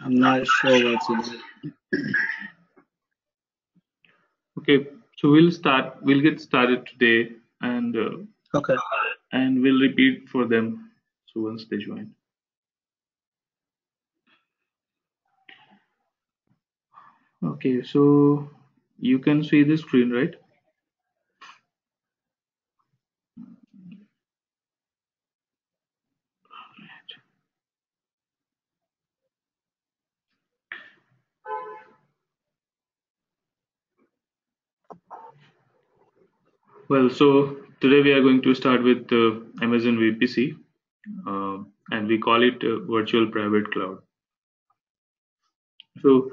I'm not sure what's in it. Okay, so we'll start. We'll get started today, and Okay. and we'll repeat for them. So once they join. Okay, so you can see the screen, right? Well, so today we are going to start with Amazon VPC, and we call it Virtual Private Cloud. So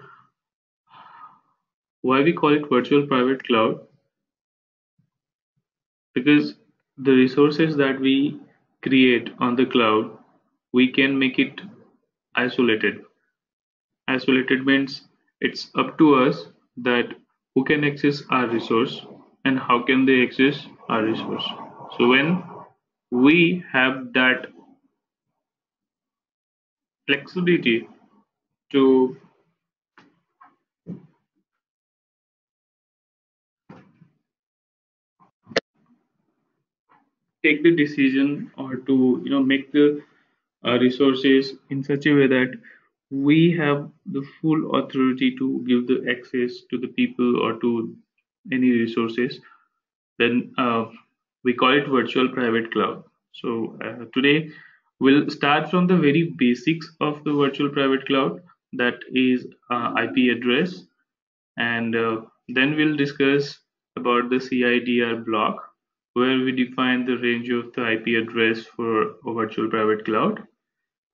why we call it Virtual Private Cloud? Because the resources that we create on the cloud, we can make it isolated. Isolated means it's up to us that who can access our resource and how can they access our resource. So when we have that flexibility to take the decision or to make the resources in such a way that we have the full authority to give the access to the people or to any resources, then we call it virtual private cloud. So today we'll start from the very basics of the virtual private cloud, that is IP address, and then we'll discuss about the CIDR block, where we define the range of the IP address for a virtual private cloud,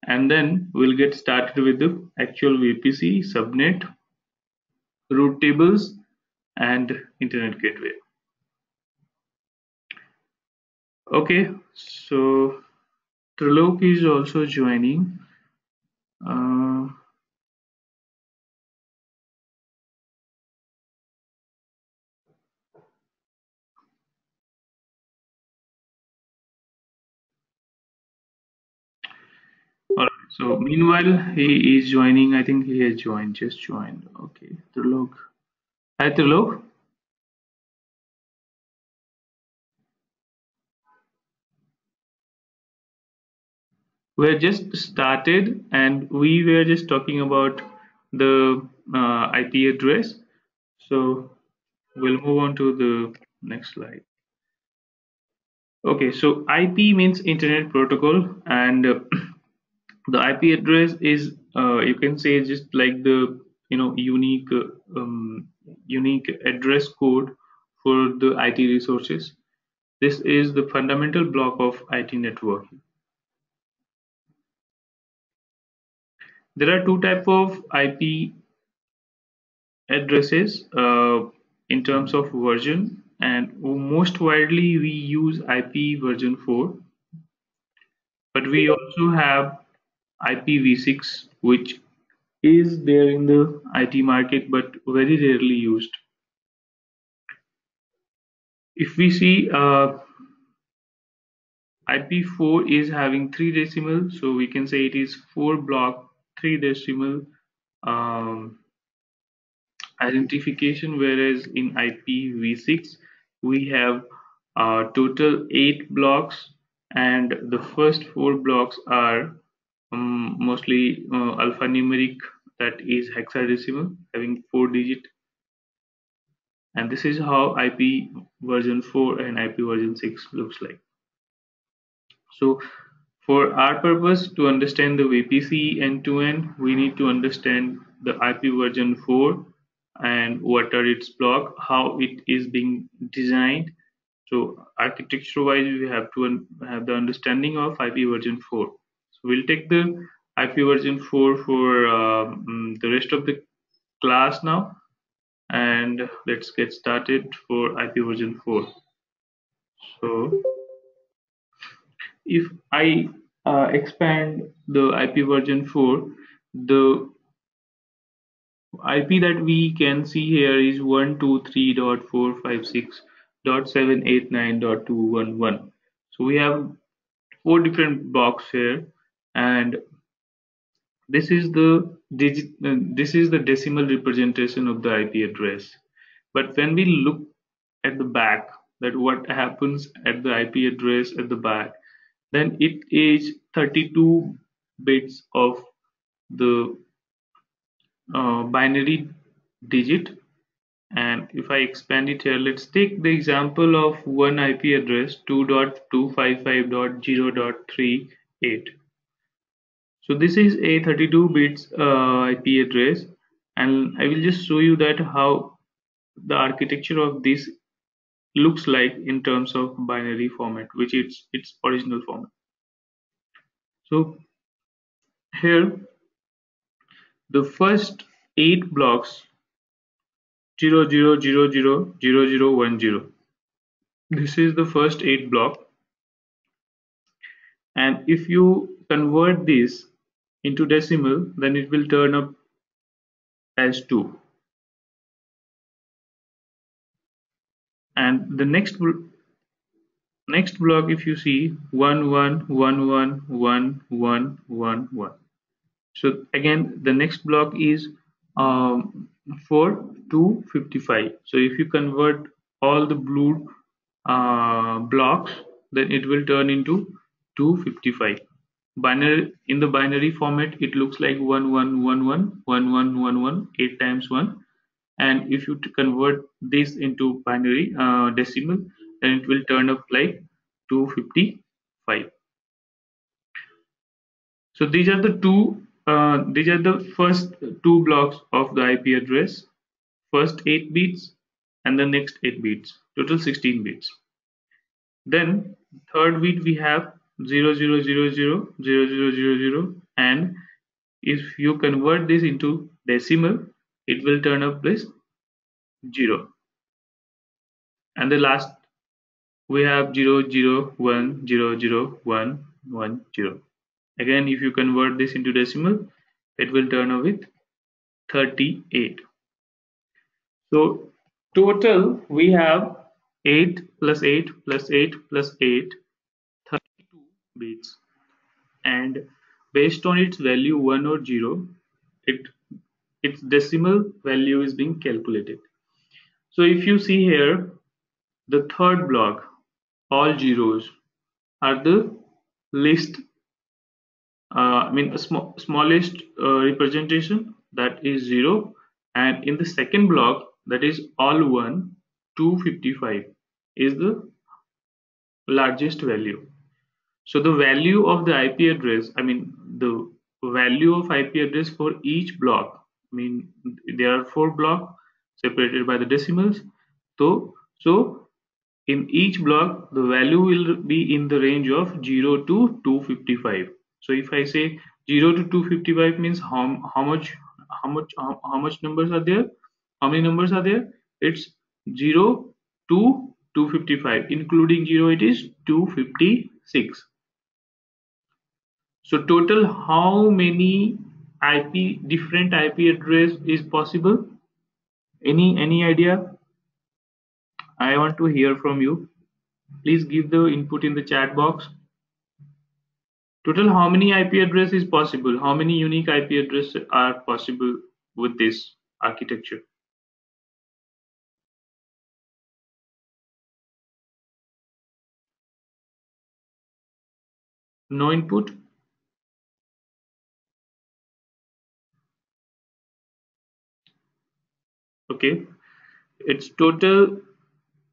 and then we'll get started with the actual VPC, subnet, route tables, and internet gateway. Okay, so Trilok is also joining. Uh, all right. So meanwhile, he is joining. I think he has joined. Just joined. Okay, Trilok. Hi, Trilok. We just started, and we were just talking about the IP address. So we'll move on to the next slide. Okay, so IP means Internet Protocol, and the IP address is you can say just like the unique address code for the IT resources. This is the fundamental block of IT networking. There are two type of IP addresses in terms of version, and most widely we use IP version 4, but we also have IPv6, which is there in the IT market but very rarely used. If we see IP4 is having 3 decimal, so we can say it is 4 block 3 decimal um, identification, whereas in IPv6 we have total 8 blocks, and the first 4 blocks are mostly alphanumeric, that is hexadecimal, having 4 digit, and this is how IP version 4 and IP version 6 looks like. So for our purpose to understand the VPC end-to-end, we need to understand the IP version 4 and what are its block, how it is being designed. So architecture-wise, we have to have the understanding of IP version 4. So we'll take the IP version 4 for the rest of the class now, and let's get started for IP version 4. So if I expand the IP version 4, the IP that we can see here is 123.456.789.211. So we have 4 different blocks here, and this is the this is the decimal representation of the IP address. But when we look at the back, that what happens at the IP address at the back, then it is 32 bits of the binary digit. And if I expand it here, let's take the example of one IP address 2.255.0.38. So this is a 32 bits IP address, and I will just show you that how the architecture of this looks like in terms of binary format, which is its original format. So here the first 8 blocks 00000010, this is the first 8 block, and if you convert this into decimal, then it will turn up as 2. And the next block, if you see 11111111, so again the next block is 4 to 55. So if you convert all the blue blocks, then it will turn into 255. Binary, in the binary format, it looks like 11111111 8 times 1. And if you convert this into binary decimal, then it will turn up like 255. So these are the first 2 blocks of the IP address, first 8 bits and the next 8 bits, total 16 bits. Then third bit we have 00000000, and if you convert this into decimal, it will turn up this 0. And the last we have 00100110. Again, if you convert this into decimal, it will turn up with 38. So total we have 8 plus 8 plus 8 plus 8, 32 bits, and based on its value 1 or 0, its decimal value is being calculated. So if you see here, the third block, all zeros, are the least smallest representation, that is 0, and in the second block, that is all 1, 255 is the largest value. So the value of the IP address, the value of IP address for each block, there are 4 blocks separated by the decimals. So in each block, the value will be in the range of 0 to 255. So if I say 0 to 255 means how much numbers are there? How many numbers are there? It's 0 to 255. Including 0, it is 256. So total, how many different IP address is possible? Any idea? I want to hear from you. Please give the input in the chat box. Total, how many IP address is possible? How many unique IP address are possible with this architecture? No input? Okay, it's total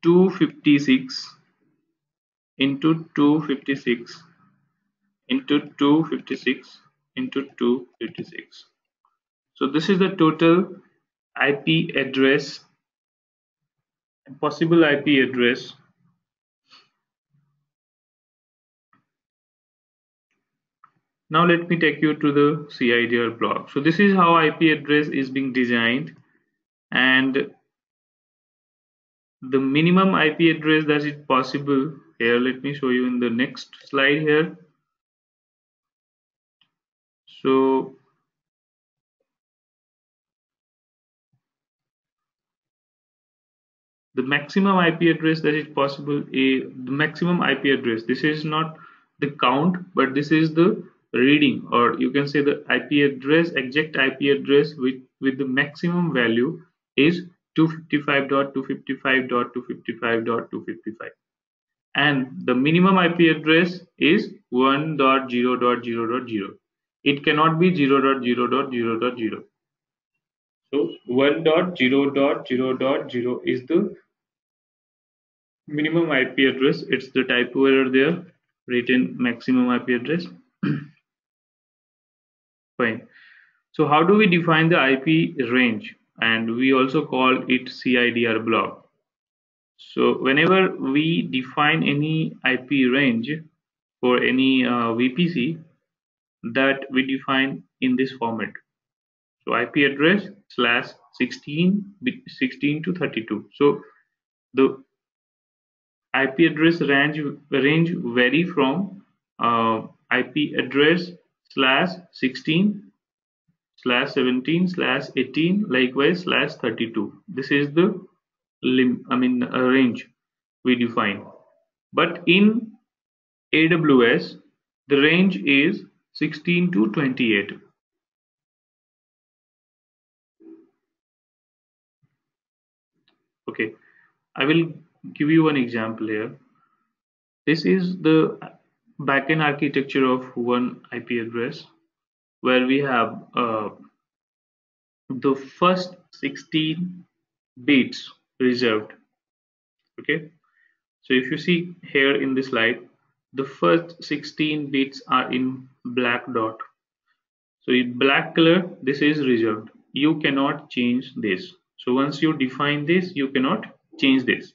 256 into 256 into 256 into 256. So this is the total IP address, possible IP address. Now let me take you to the CIDR block. So this is how IP address is being designed, and the minimum IP address that is possible here, let me show you in the next slide here. So the maximum IP address that is possible, the maximum IP address, this is not the count, but this is the reading, or you can say the IP address, exact IP address with the maximum value is 255.255.255.255, and the minimum IP address is 1.0.0.0. It cannot be 0.0.0.0. So 1.0.0.0 is the minimum IP address. It's the typo error there, written maximum IP address. Fine. So how do we define the IP range? And we also call it CIDR block. So whenever we define any IP range for any VPC, that we define in this format. So IP address slash 16 to 32. So the IP address range vary from IP address slash 16 slash 17 slash 18, likewise slash 32. This is the range we define. But in AWS, the range is 16 to 28. Okay, I will give you one example here. This is the backend architecture of one IP address, where we have the first 16 bits reserved. Okay, so if you see here in this slide, the first 16 bits are in black dot. So in black color, this is reserved. You cannot change this. So once you define this, you cannot change this.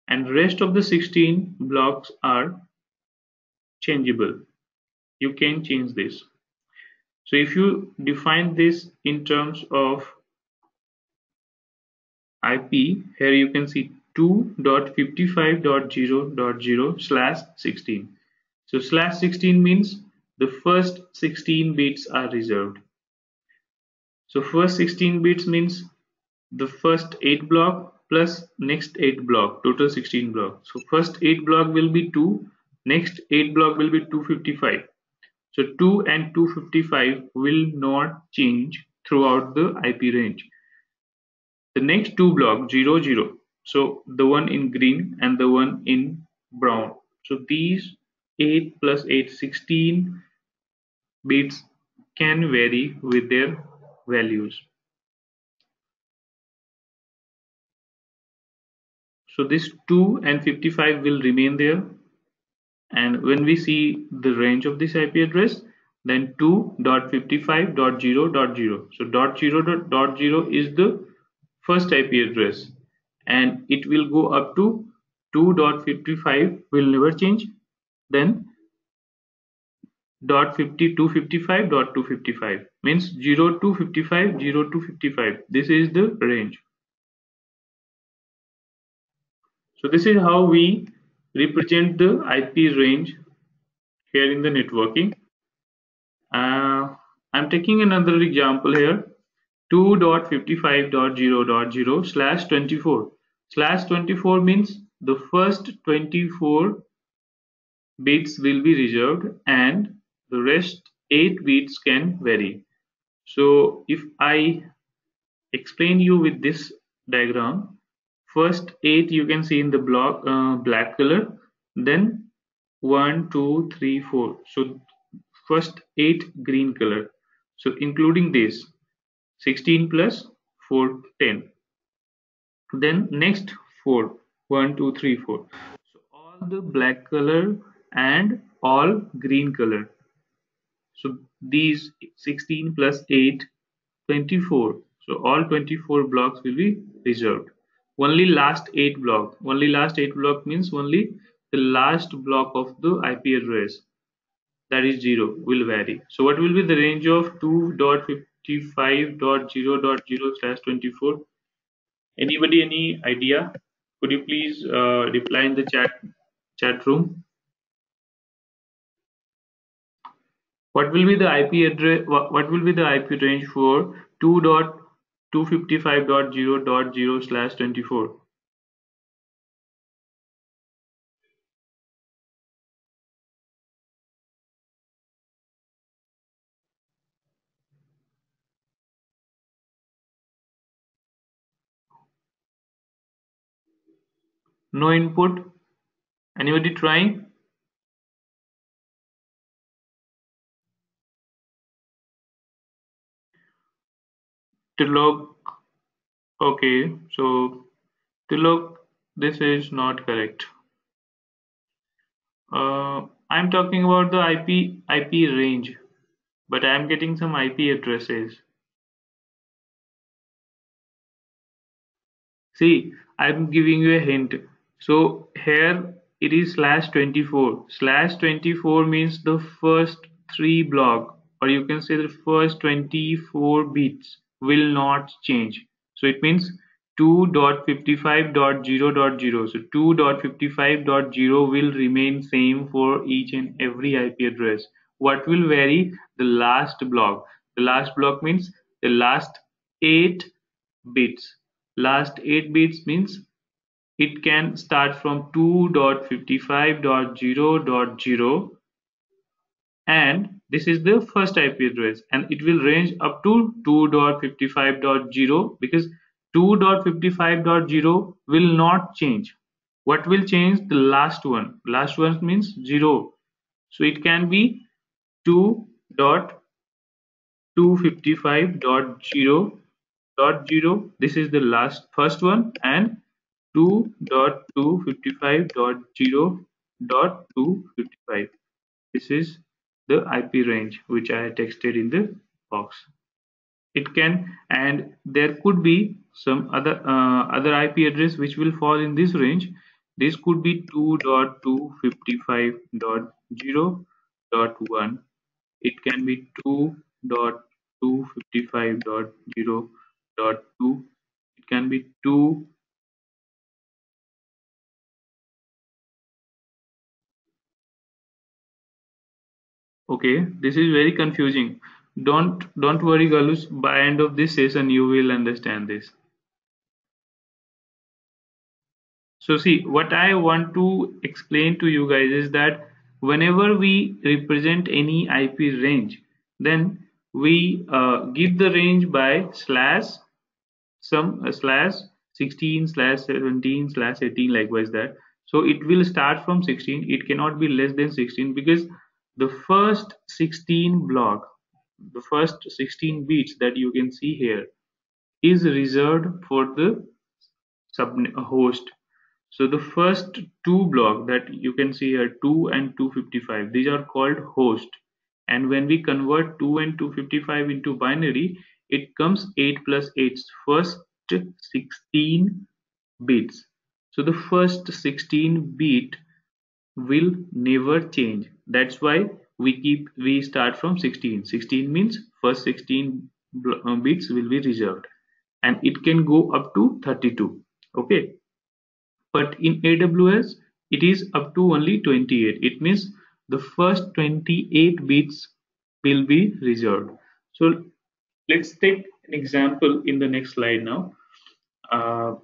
And rest of the 16 blocks are changeable. You can change this. So if you define this in terms of IP, here you can see 2.55.0.0/16. So /16 means the first 16 bits are reserved. So first 16 bits means the first 8 block plus next 8 block, total 16 block. So first 8 block will be 2, next 8 block will be 255. So 2 and 255 will not change throughout the IP range. The next two blocks 0 0, so the one in green and the one in brown. So these 8 plus 8 16 bits can vary with their values. So this 2 and 55 will remain there, and when we see the range of this IP address, then 2.55.0.0. So .0.0 is the first IP address, and it will go up to 2.55, will never change, then .255.255 means 0 to 55, 0 to 55. This is the range. So this is how we represent the IP range here in the networking. I'm taking another example here. 2.55.0.0/24. /24 means the first 24 bits will be reserved and the rest 8 bits can vary. So if I explain you with this diagram, first 8 you can see in the block black color, then 1 2 3 4, so first 8 green color, so including this 16 plus 4 10, then next 4 1 2 3 4, so all the black color and all green color. So these 16 plus 8 24, so all 24 blocks will be reserved. Only last 8 block means only the last block of the IP address, that is 0, will vary. So what will be the range of 2.55.0.0/24? Anybody any idea? Could you please reply in the chat room? What will be the IP address? What will be the IP range for 2.255.0.0/24? No input. Anybody trying? Tilok. Okay, so Tilok, this is not correct. I'm talking about the IP range, but I'm getting some IP addresses. See, I'm giving you a hint. So here it is /24. /24 means the first three block, or you can say the first 24 bits will not change. So it means 2.55.0.0. So 2.55.0 will remain same for each and every IP address. What will vary? The last block. The last block means the last 8 bits. Last 8 bits means it can start from 2.55.0.0, and this is the first IP address, and it will range up to 2.55.0 because 2.55.0 will not change. What will change? The last one. Last one means 0. So it can be 2.255.0.0. This is the first one, and 2.255.0.255. This is the IP range which I texted in the box. It can, and there could be some other IP address which will fall in this range. This could be 2.255.0.1. It can be 2.255.0.2. It can be 2. Okay, this is very confusing. Don't worry, Galus. By end of this session, you will understand this. So see, what I want to explain to you guys is that whenever we represent any IP range, then we give the range by slash 16 slash 17 slash 18, likewise that. So it will start from 16. It cannot be less than 16 because the first 16 block, the first 16 bits that you can see here is reserved for the host. So the first two block that you can see here, 2 and 255, these are called host. And when we convert 2 and 255 into binary, it comes 8 plus 8, first 16 bits. So the first 16 bit will never change. That's why we start from 16. 16 means first 16 bits will be reserved, and it can go up to 32. Okay, but in AWS it is up to only 28. It means the first 28 bits will be reserved. So let's take an example in the next slide now. Uh,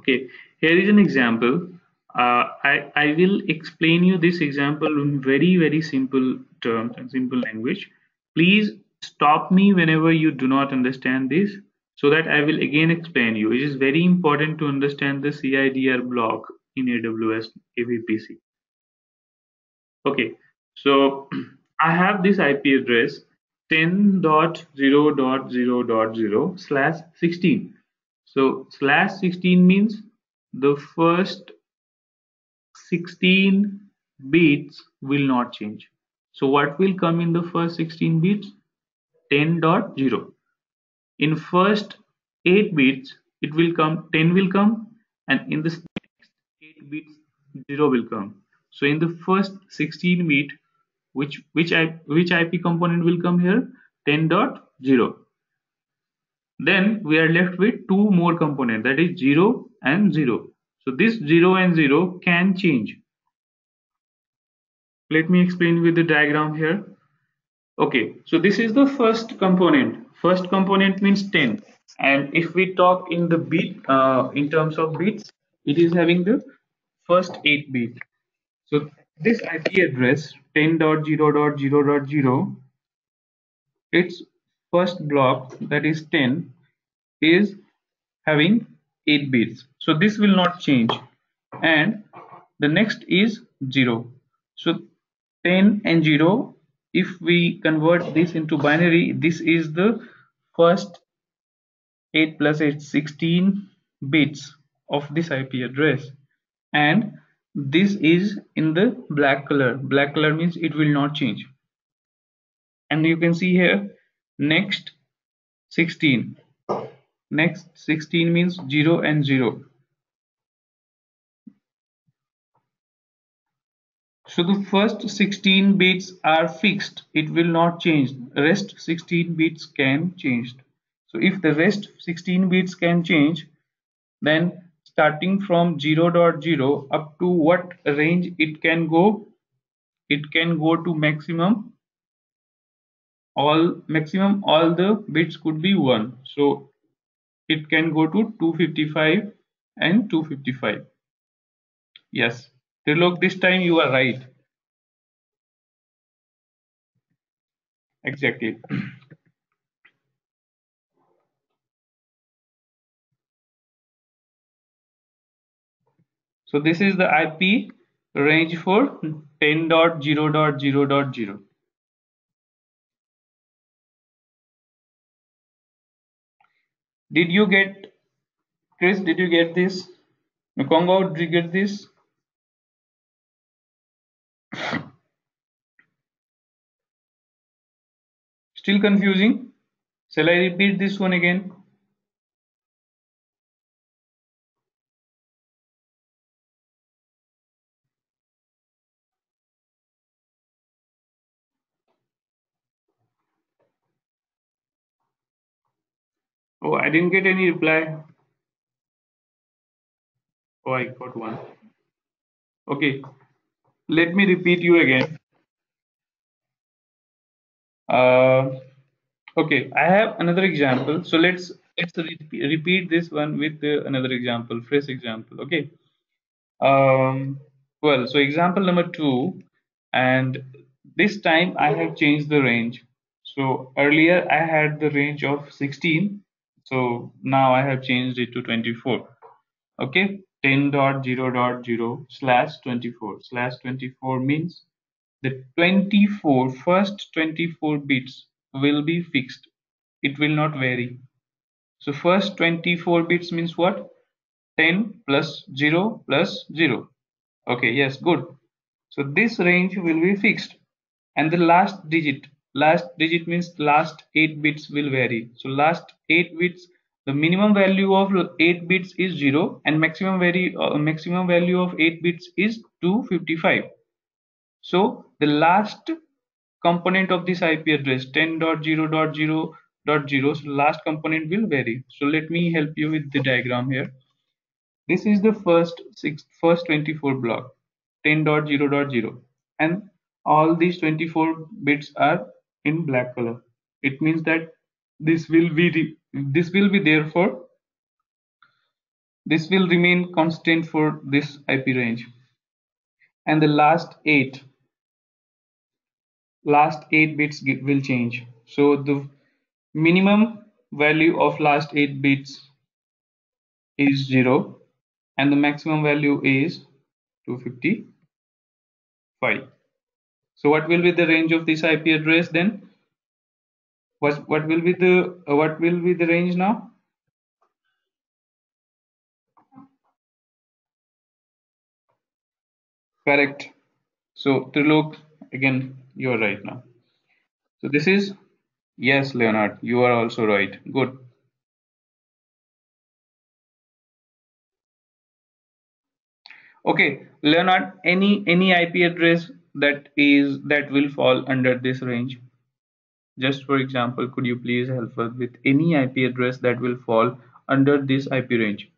okay, here is an example. I will explain you this example in very simple terms and simple language. Please stop me whenever you do not understand this, so that I will again explain you. It is very important to understand the CIDR block in AWS VPC. Okay, so I have this IP address 10.0.0.0/16. So /16 means the first 16 bits will not change. So what will come in the first 16 bits? 10.0. In first 8 bits, it will come 10 will come, and in the next 8 bits 0 will come. So in the first 16 bit, which IP component will come here? 10.0. Then we are left with two more components, that is 0 and 0. So this 0 and 0 can change. Let me explain with the diagram here. Okay, so this is the first component. First component means 10, and if we talk in the bit in terms of bits, it is having the first 8 bit. So this IP address 10.0.0.0, its first block, that is 10, is having 8 bits, so this will not change. And the next is 0. So 10 and 0, if we convert this into binary, this is the first 8 plus 8, 16 bits of this IP address, and this is in the black color. Black color means it will not change. And you can see here next 16. Next 16 means 0 and 0. So the first 16 bits are fixed, it will not change. Rest 16 bits can change. So if the rest 16 bits can change, then starting from 0.0 up to what range it can go? It can go to maximum all the bits could be 1. So it can go to 255 and 255. Yes, Trilok, this time you are right. Exactly. So this is the IP range for 10.0.0.0. Did you get, Chris, did you get this? Congo, did you get this? Still confusing? Shall I repeat this one again? Oh, I didn't get any reply. Oh, I got one. Okay, let me repeat you again. Okay, I have another example. So let's repeat this one with another example, fresh example. Okay. Well, so example number 2, and this time I have changed the range. So earlier I had the range of 16, so now I have changed it to 24. Okay, 10.0.0 slash 24 slash 24 means the first 24 bits will be fixed. It will not vary. So first 24 bits means what? 10 plus 0 plus 0. Okay, yes, good. So this range will be fixed, and the last digit means last 8 bits will vary. So last 8 bits, the minimum value of 8 bits is 0, and maximum value of 8 bits is 255. So the last component of this IP address 10.0.0.0, so last component will vary. So let me help you with the diagram here. This is the first 24 block 10.0.0, and all these 24 bits are in black color. It means that this will be there for, this will remain constant for this IP range, and the last 8 bits will change. So the minimum value of last 8 bits is 0, and the maximum value is 255. So what will be the range of this IP address then? What will be the range now? Correct. So Trilok, again, you are right now. So this is, yes, Leonard, you are also right. Good. Okay, Leonard, any IP address that will fall under this range? Just for example, could you please help us with any IP address that will fall under this IP range?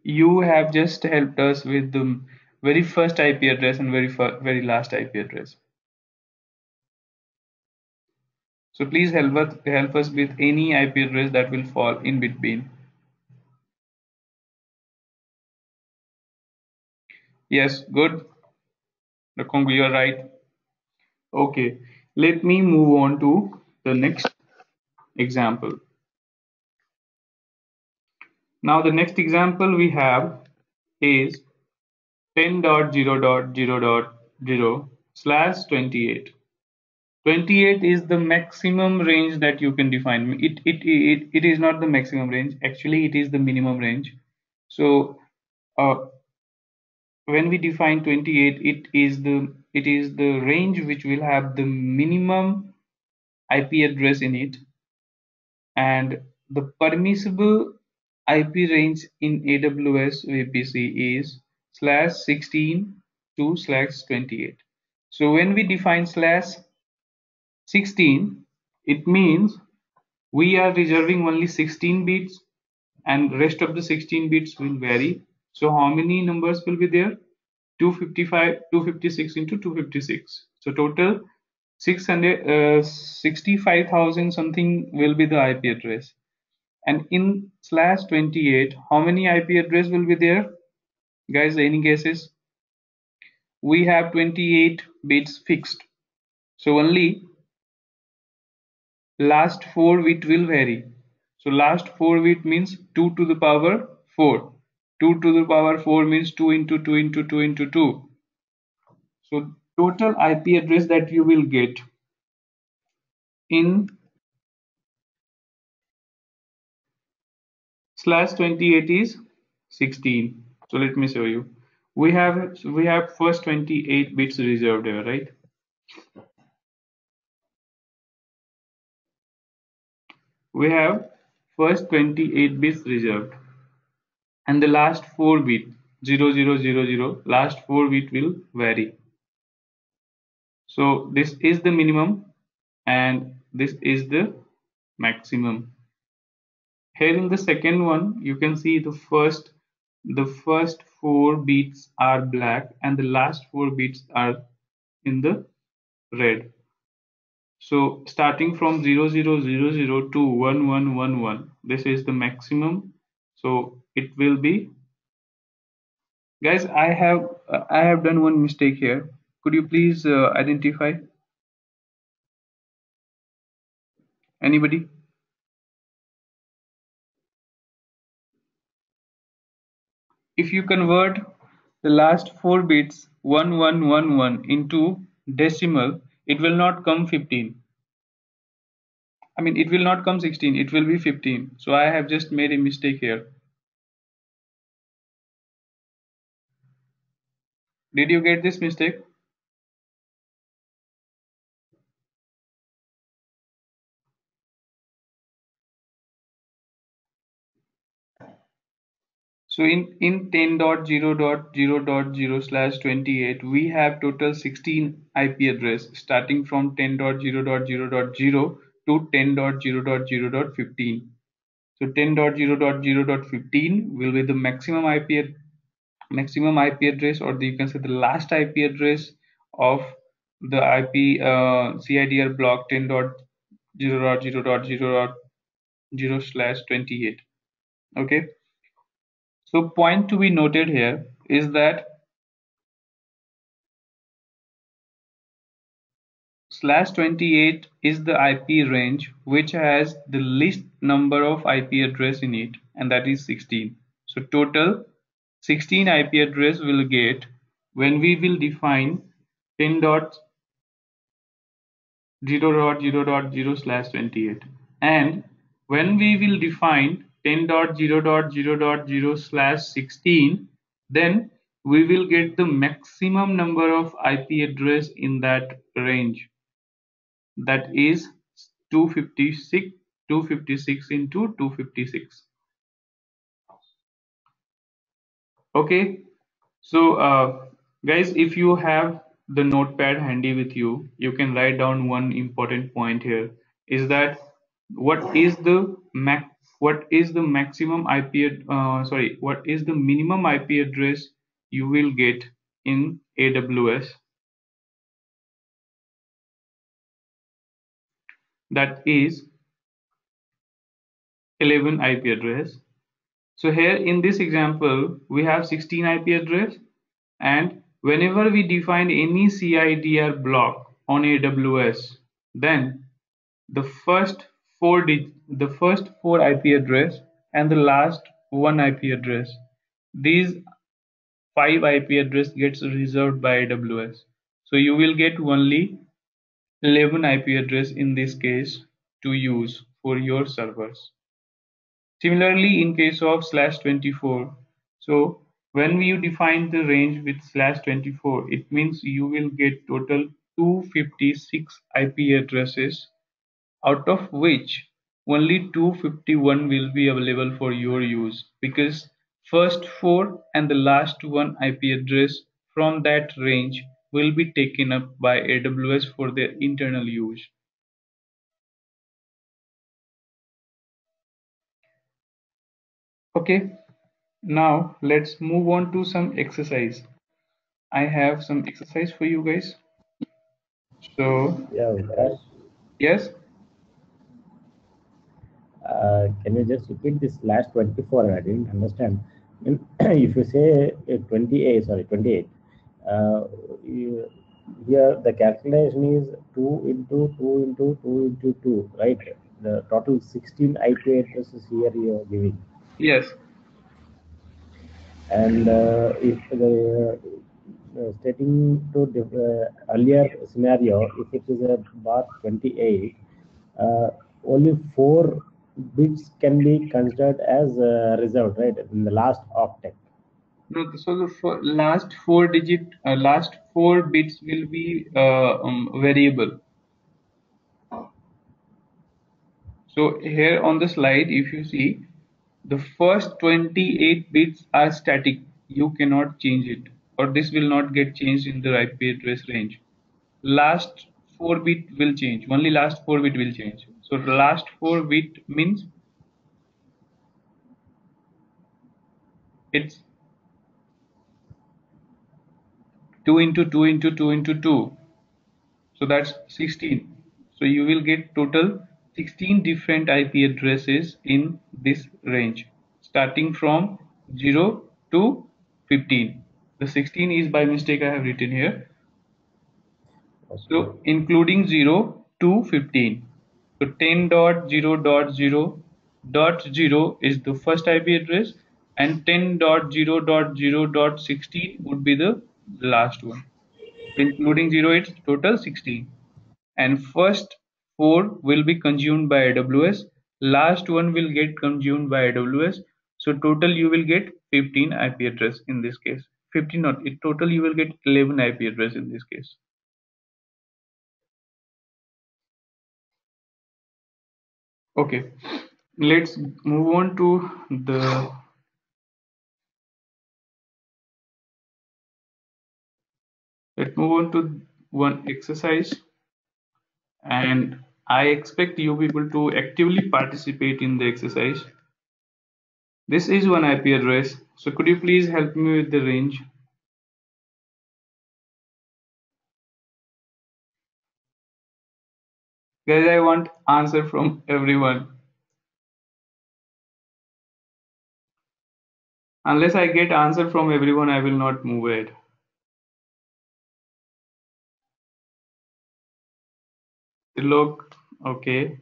You have just helped us with the very first IP address and very last IP address. So please help us with any IP address that will fall in between. Yes, good. The Congo, you are right. Okay, let me move on to the next example. Now the next example we have is 10.0.0.0/28. 28 is the maximum range that you can define. It is not the maximum range. Actually, it is the minimum range. So when we define 28, it is the range which will have the minimum IP address in it, and the permissible IP range in AWS VPC is /16 to /28. So when we define /16, it means we are reserving only 16 bits and rest of the 16 bits will vary. So how many numbers will be there? 255, 256 into 256. So total 65,000 something will be the IP address. And in /28, how many IP address will be there? Guys, any guesses? We have 28 bits fixed. So only last 4 bit will vary. So last 4 bit means 2 to the power 4. 2 to the power 4 means 2 into 2 into 2 into 2. So total IP address that you will get in /28 is 16. So let me show you. We have first 28 bits reserved here, right? We have first 28 bits reserved, and the last 4 bit 0000 last 4 bit will vary. So this is the minimum and this is the maximum. Here in the second one you can see the first 4 bits are black and the last 4 bits are in the red. So starting from 0000 to 1111, this is the maximum. So it will be, guys, I have done one mistake here. Could you please identify? Anybody? If you convert the last 4 bits 1111 into decimal, it will not come 15. I mean, it will not come 16, it will be 15. So I have just made a mistake here. Did you get this mistake? So in 10.0.0.0/28, we have total 16 IP address starting from 10.0.0.0 to 10.0.0.15. So 10.0.0.15 will be the maximum IP address, or you can say the last IP address of the IP CIDR block 10.0.0.0.0/28. Okay. So point to be noted here is that /28 is the IP range which has the least number of IP address in it, and that is 16. So total 16 IP address will get when we will define 10.0.0.0/28, and when we will define 10.0.0.0/16, then we will get the maximum number of IP address in that range, that is 256 into 256. Okay, so guys, if you have the notepad handy with you, you can write down one important point here, is that what is the maximum IP what is the minimum IP address you will get in AWS? That is 11 IP address. So here in this example we have 16 IP address, and whenever we define any CIDR block on AWS, then the first the first four IP address and the last one IP address. These 5 IP address gets reserved by AWS. So you will get only 11 IP address in this case to use for your servers. Similarly, in case of /24, so when you define the range with /24, it means you will get total 256 IP addresses, out of which only 251 will be available for your use, because first four and the last one IP address from that range will be taken up by AWS for their internal use. Okay, now let's move on to some exercise. I have some exercise for you guys. So, Yeah, Vikas. yes, Can you just repeat this last 24? I didn't understand. If you say 28, sorry, 28, uh, you, here the calculation is 2 into 2 into 2 into 2, right? The total 16 IP addresses here you are giving. yes. And if the stating to earlier scenario, if it is a bar 28, only 4 bits can be considered as reserved, right? In the last octet. No, so the last four bits will be variable. So here on the slide, if you see, the first 28 bits are static. You cannot change it, or this will not get changed in the IP address range. Last 4 bit will change. Only last 4 bit will change. So the last 4 bit means it's 2 into 2 into 2 into 2. So that's 16. So you will get total 16 different IP addresses in this range, starting from 0 to 15. The 16 is by mistake I have written here. Okay. So including 0 to 15. So 10.0.0.0 is the first IP address, and 10.0.0.16 would be the last one. Including 0, it's total 16. And first 4 will be consumed by AWS, last one will get consumed by AWS. So total you will get 15 IP address in this case. 15 not, in total you will get 11 IP address in this case. Okay, let's move on to one exercise, and I expect you people to actively participate in the exercise. This is one IP address, so could you please help me with the range? Guys, I want answer from everyone. Unless I get answer from everyone, I will not move ahead. Look, okay.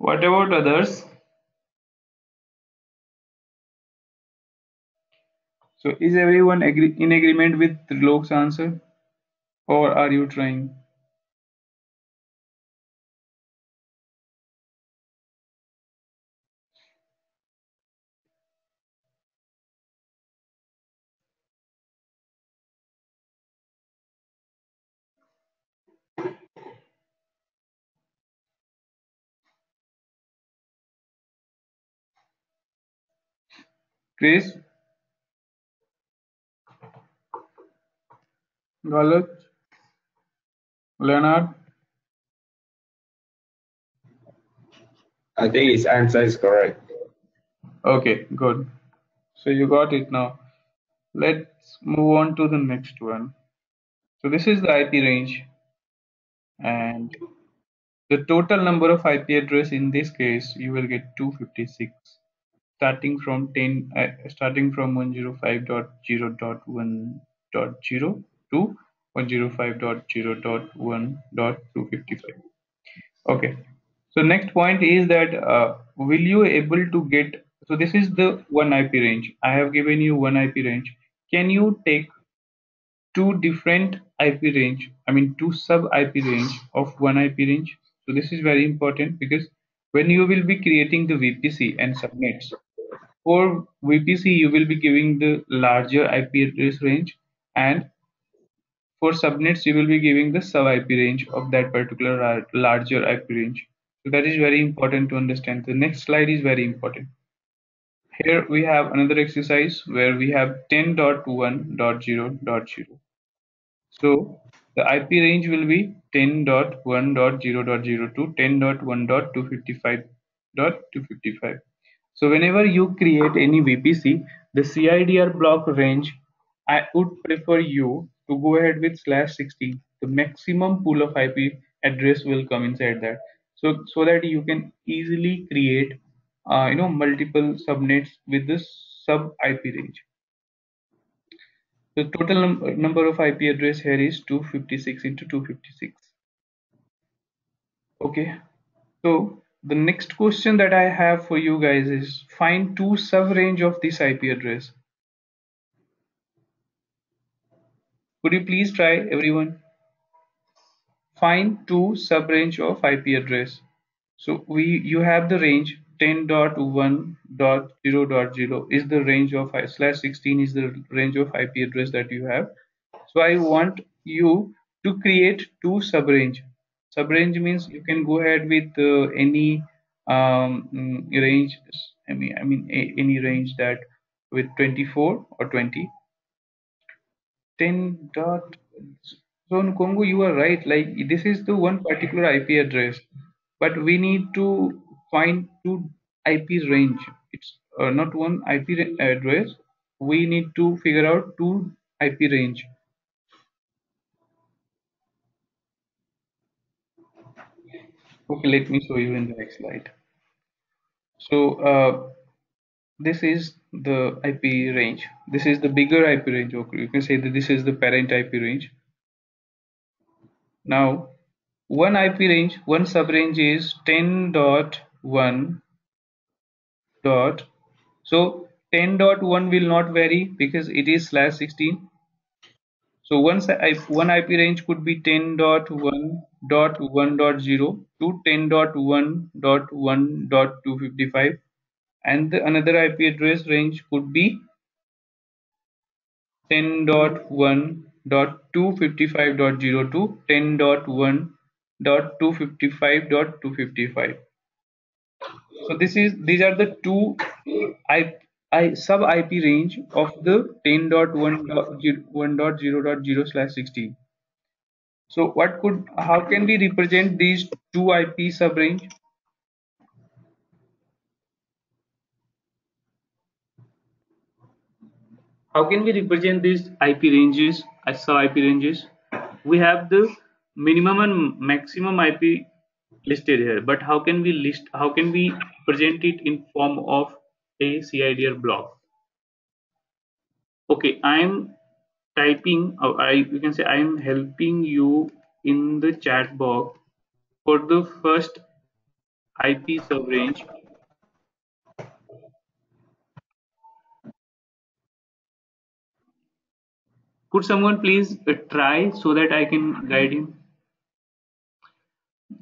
What about others? So is everyone in agreement with Trilok's answer, or are you trying? Chris, Galat, Leonard? I think his answer is correct. Okay, good. So you got it now. Let's move on to the next one. So this is the IP range, and the total number of IP address in this case you will get 256, starting from 105.0.1.0 to 105.0.1.255. Okay. So next point is that will you able to get, so this is the one IP range. I have given you one IP range. Can you take two different IP range, I mean two sub IP range of one IP range? So this is very important because when you will be creating the VPC and subnets, for VPC you will be giving the larger IP address range, and for subnets, you will be giving the sub-IP range of that particular larger IP range. So that is very important to understand. The next slide is very important. Here we have another exercise where we have 10.1.0.0. So the IP range will be 10.1.0.0 to 10.1.255.255. So whenever you create any VPC, the CIDR block range, I would prefer you to go ahead with /16. The maximum pool of IP address will come inside that. So that you can easily create multiple subnets with this sub IP range. The total number of IP address here is 256 into 256. Okay, so the next question that I have for you guys is find two sub-range of this IP address. Could you please try, everyone? Find two sub-range of IP address. So you have the range 10.1.0.0 is the range of /16 is the range of IP address that you have. So I want you to create two sub-range. Sub-range means you can go ahead with any range. I mean any range that with 24 or 20. 10 dot. So Nkongo, you are right. Like this is the one particular IP address, but we need to find two IP range. It's not one IP address. We need to figure out two IP range. Okay, let me show you in the next slide. So this is the IP range. This is the bigger IP range. Okay, you can say that this is the parent IP range. Now, one IP range, one subrange is 10.1 dot. So 10.1 will not vary because it is /16. So one IP range could be 10.1.1.0 to 10.1.1.255, and another IP address range could be 10.1.255.0 to 10.1.255.255. So these are the two sub IP range of the 10.1.0.0/16. So how can we represent these two IP sub range? How can we represent these IP ranges as sub IP ranges? We have the minimum and maximum IP listed here, but how can we present it in form of a CIDR block? Okay, I'm typing, you can say I'm helping you in the chat box for the first IP subrange. Could someone please try so that I can guide him?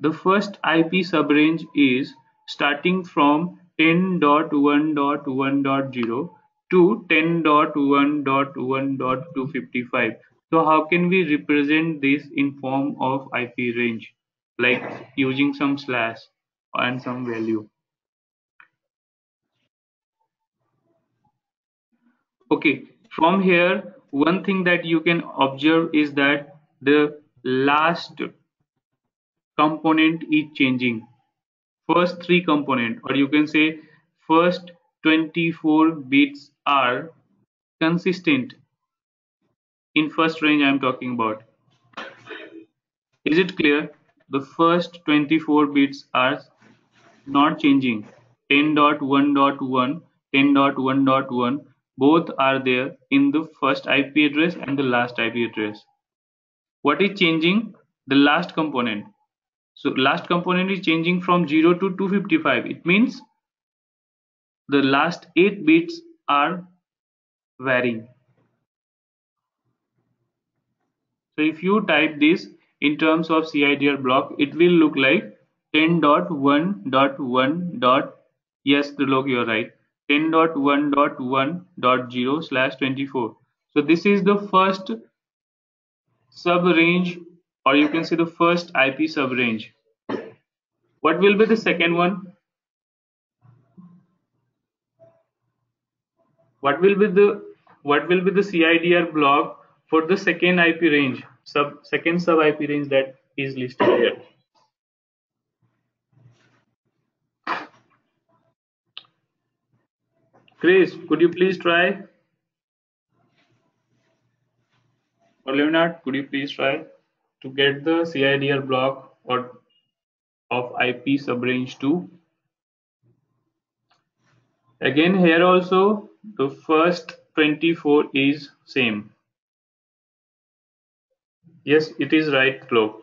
The first IP subrange is starting from 10.1.1.0 to 10.1.1.255. So how can we represent this in form of IP range, like using some slash and some value? Okay, from here, one thing that you can observe is that the last component is changing. First 3 component, or you can say first 24 bits are consistent in first range I am talking about. Is it clear? The first 24 bits are not changing. 10.1.1, 10.1.1, both are there in the first IP address and the last IP address. What is changing? The last component. So last component is changing from 0 to 255. It means the last 8 bits are varying. So if you type this in terms of CIDR block, it will look like 10.1.1. Yes, the log, you're right. 10.1.1.0/24. So this is the first sub-range, or you can say the first IP sub-range. What will be the second one? What will be the CIDR block for the second IP range, second sub IP range that is listed here? Chris, could you please try? Or Leonard, could you please try to get the CIDR block or of IP subrange 2? Again, here also the first 24 is same. Yes, it is right, Flo.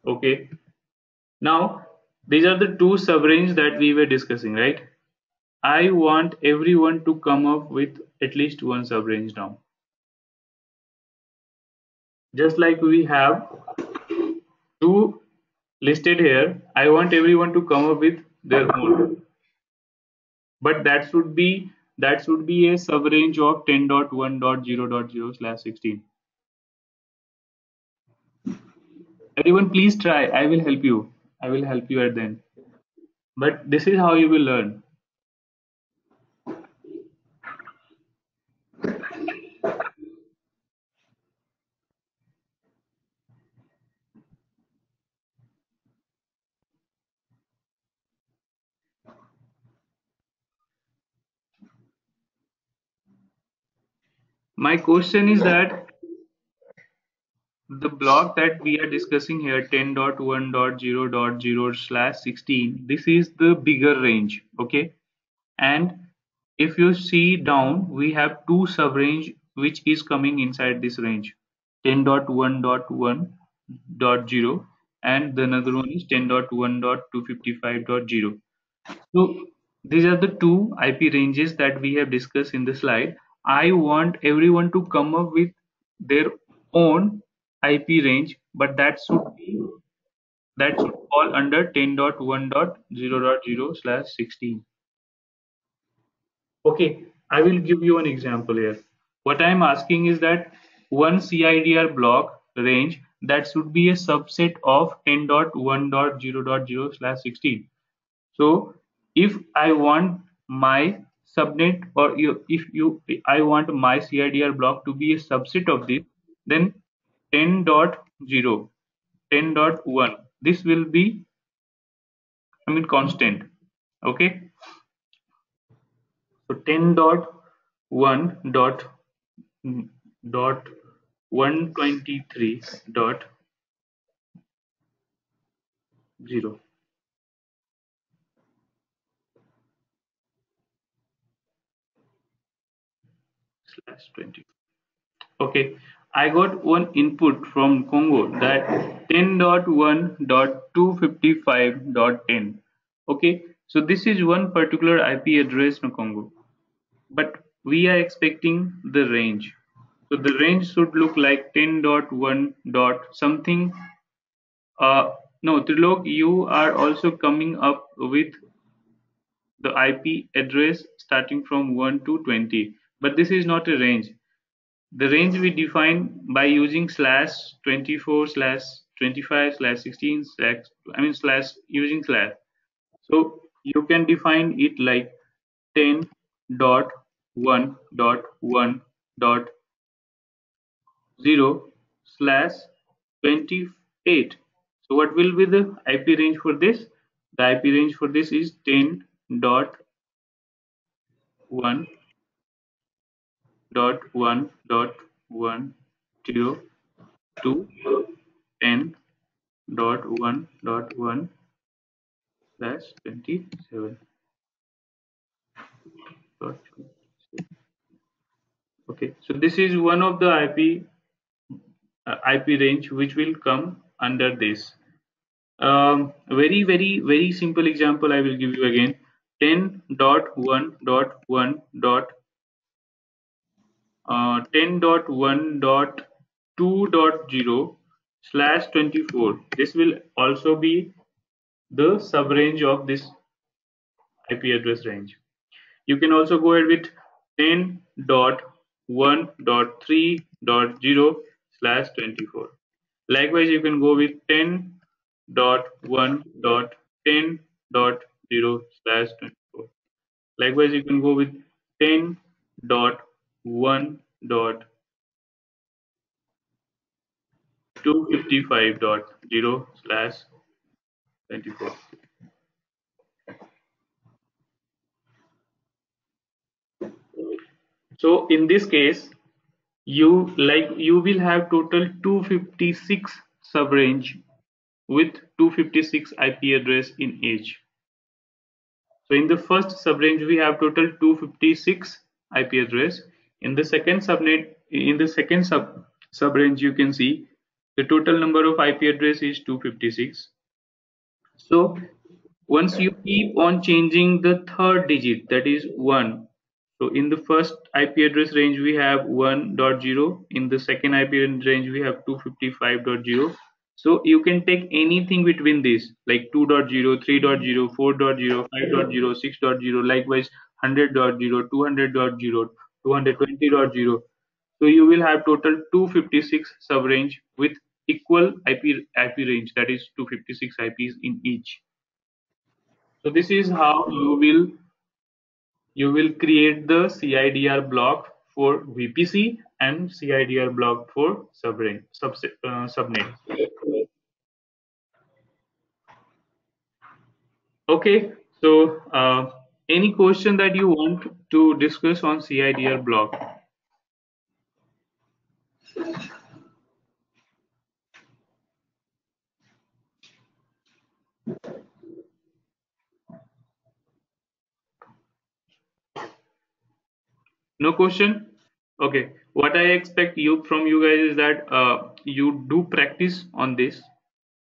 Okay. Now, these are the two subranges that we were discussing, right? I want everyone to come up with at least one subrange now. Just like we have two listed here, I want everyone to come up with their own. But that should be a subrange of 10.1.0.0/16. Everyone, please try. I will help you. I will help you at the end. But this is how you will learn. My question is that the block that we are discussing here, 10.1.0.0/16, this is the bigger range, okay? And if you see down, we have two subrange which is coming inside this range, 10.1.1.0, and the another one is 10.1.255.0. So these are the two IP ranges that we have discussed in the slide. I want everyone to come up with their own IP range, but that should fall under 10.1.0.0/16. Okay, I will give you an example here. What I am asking is that one CIDR block range that should be a subset of 10.1.0.0/16. So if I want my subnet, or I want my CIDR block to be a subset of this, then 10.0, 10.1, this will be, constant. Okay, so 10.1.123.0 /20. Okay, I got one input from Congo that 10.1.255.10. Okay, so this is one particular IP address in Congo, but we are expecting the range. So the range should look like 10.1. something. No, Trilok, you are also coming up with the IP address starting from 1 to 20, but this is not a range. The range we define by using /24/25/16 using slash. So you can define it like 10.1.1.0/28. So what will be the IP range for this? The IP range for this is 10.1.1.10 to 10.1.1/27. Okay, so this is one of the IP range which will come under this. Very simple example I will give you again. 10.1.1.10.2.0/24. This will also be the subrange of this IP address range. You can also go ahead with 10.1.3.0/24. Likewise, you can go with 10.1.10.0/24. Likewise, you can go with 10.1.255.0/24. So in this case, you will have total 256 subrange with 256 IP address in each. So in the first subrange we have total 256 IP address. In the second subrange you can see the total number of IP address is 256. So once you keep on changing the third digit, that is 1. So in the first IP address range we have 1.0, in the second IP range we have 255.0. So you can take anything between this, like 2.0, 3.0, 4.0, 5.0, 6.0, likewise 100.0, 200.0, 220.0. So you will have total 256 subrange with equal IP range, that is 256 IPs in each. So this is how you will create the CIDR block for VPC and CIDR block for subnet. Okay, so any question that you want to discuss on CIDR block? No question? Okay, what I expect from you guys is that you do practice on this.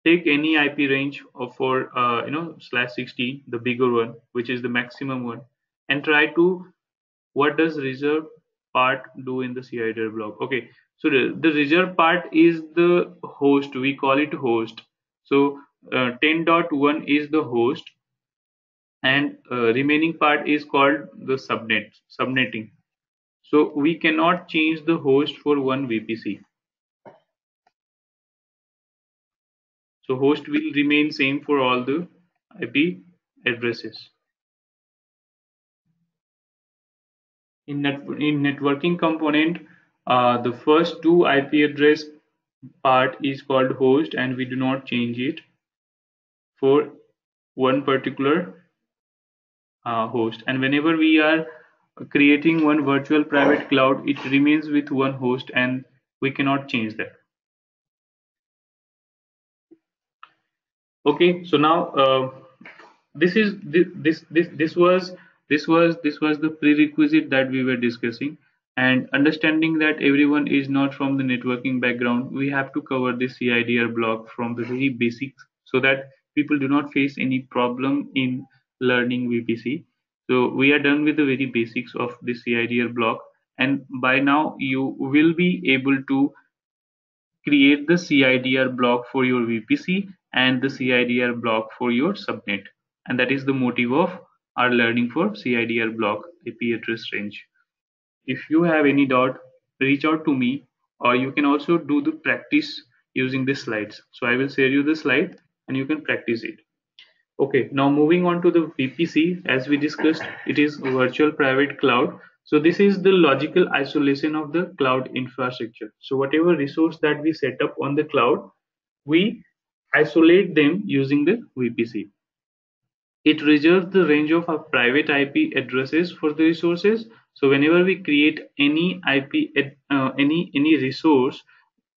Take any IP range for /16, the bigger one, which is the maximum one, and try to what does reserved part do in the CIDR block. Okay, so the reserved part is the host. We call it host. So 10.1 is the host, and remaining part is called the subnetting. So we cannot change the host for one VPC. So host will remain same for all the IP addresses. In networking component, the first two IP address part is called host, and we do not change it for one particular host. And whenever we are creating one virtual private cloud, it remains with one host, and we cannot change that. Okay, so now this was the prerequisite that we were discussing, and understanding that everyone is not from the networking background, we have to cover this CIDR block from the very basics so that people do not face any problem in learning VPC. So we are done with the very basics of the CIDR block, and by now you will be able to create the CIDR block for your VPC and the CIDR block for your subnet, and that is the motive of our learning for CIDR block IP address range. If you have any doubt, reach out to me, or you can also do the practice using the slides. So I will share you the slide and you can practice it. Okay, now moving on to the VPC, as we discussed, it is virtual private cloud. So this is the logical isolation of the cloud infrastructure. So whatever resource that we set up on the cloud, we isolate them using the VPC. It reserves the range of our private IP addresses for the resources. So whenever we create any any resource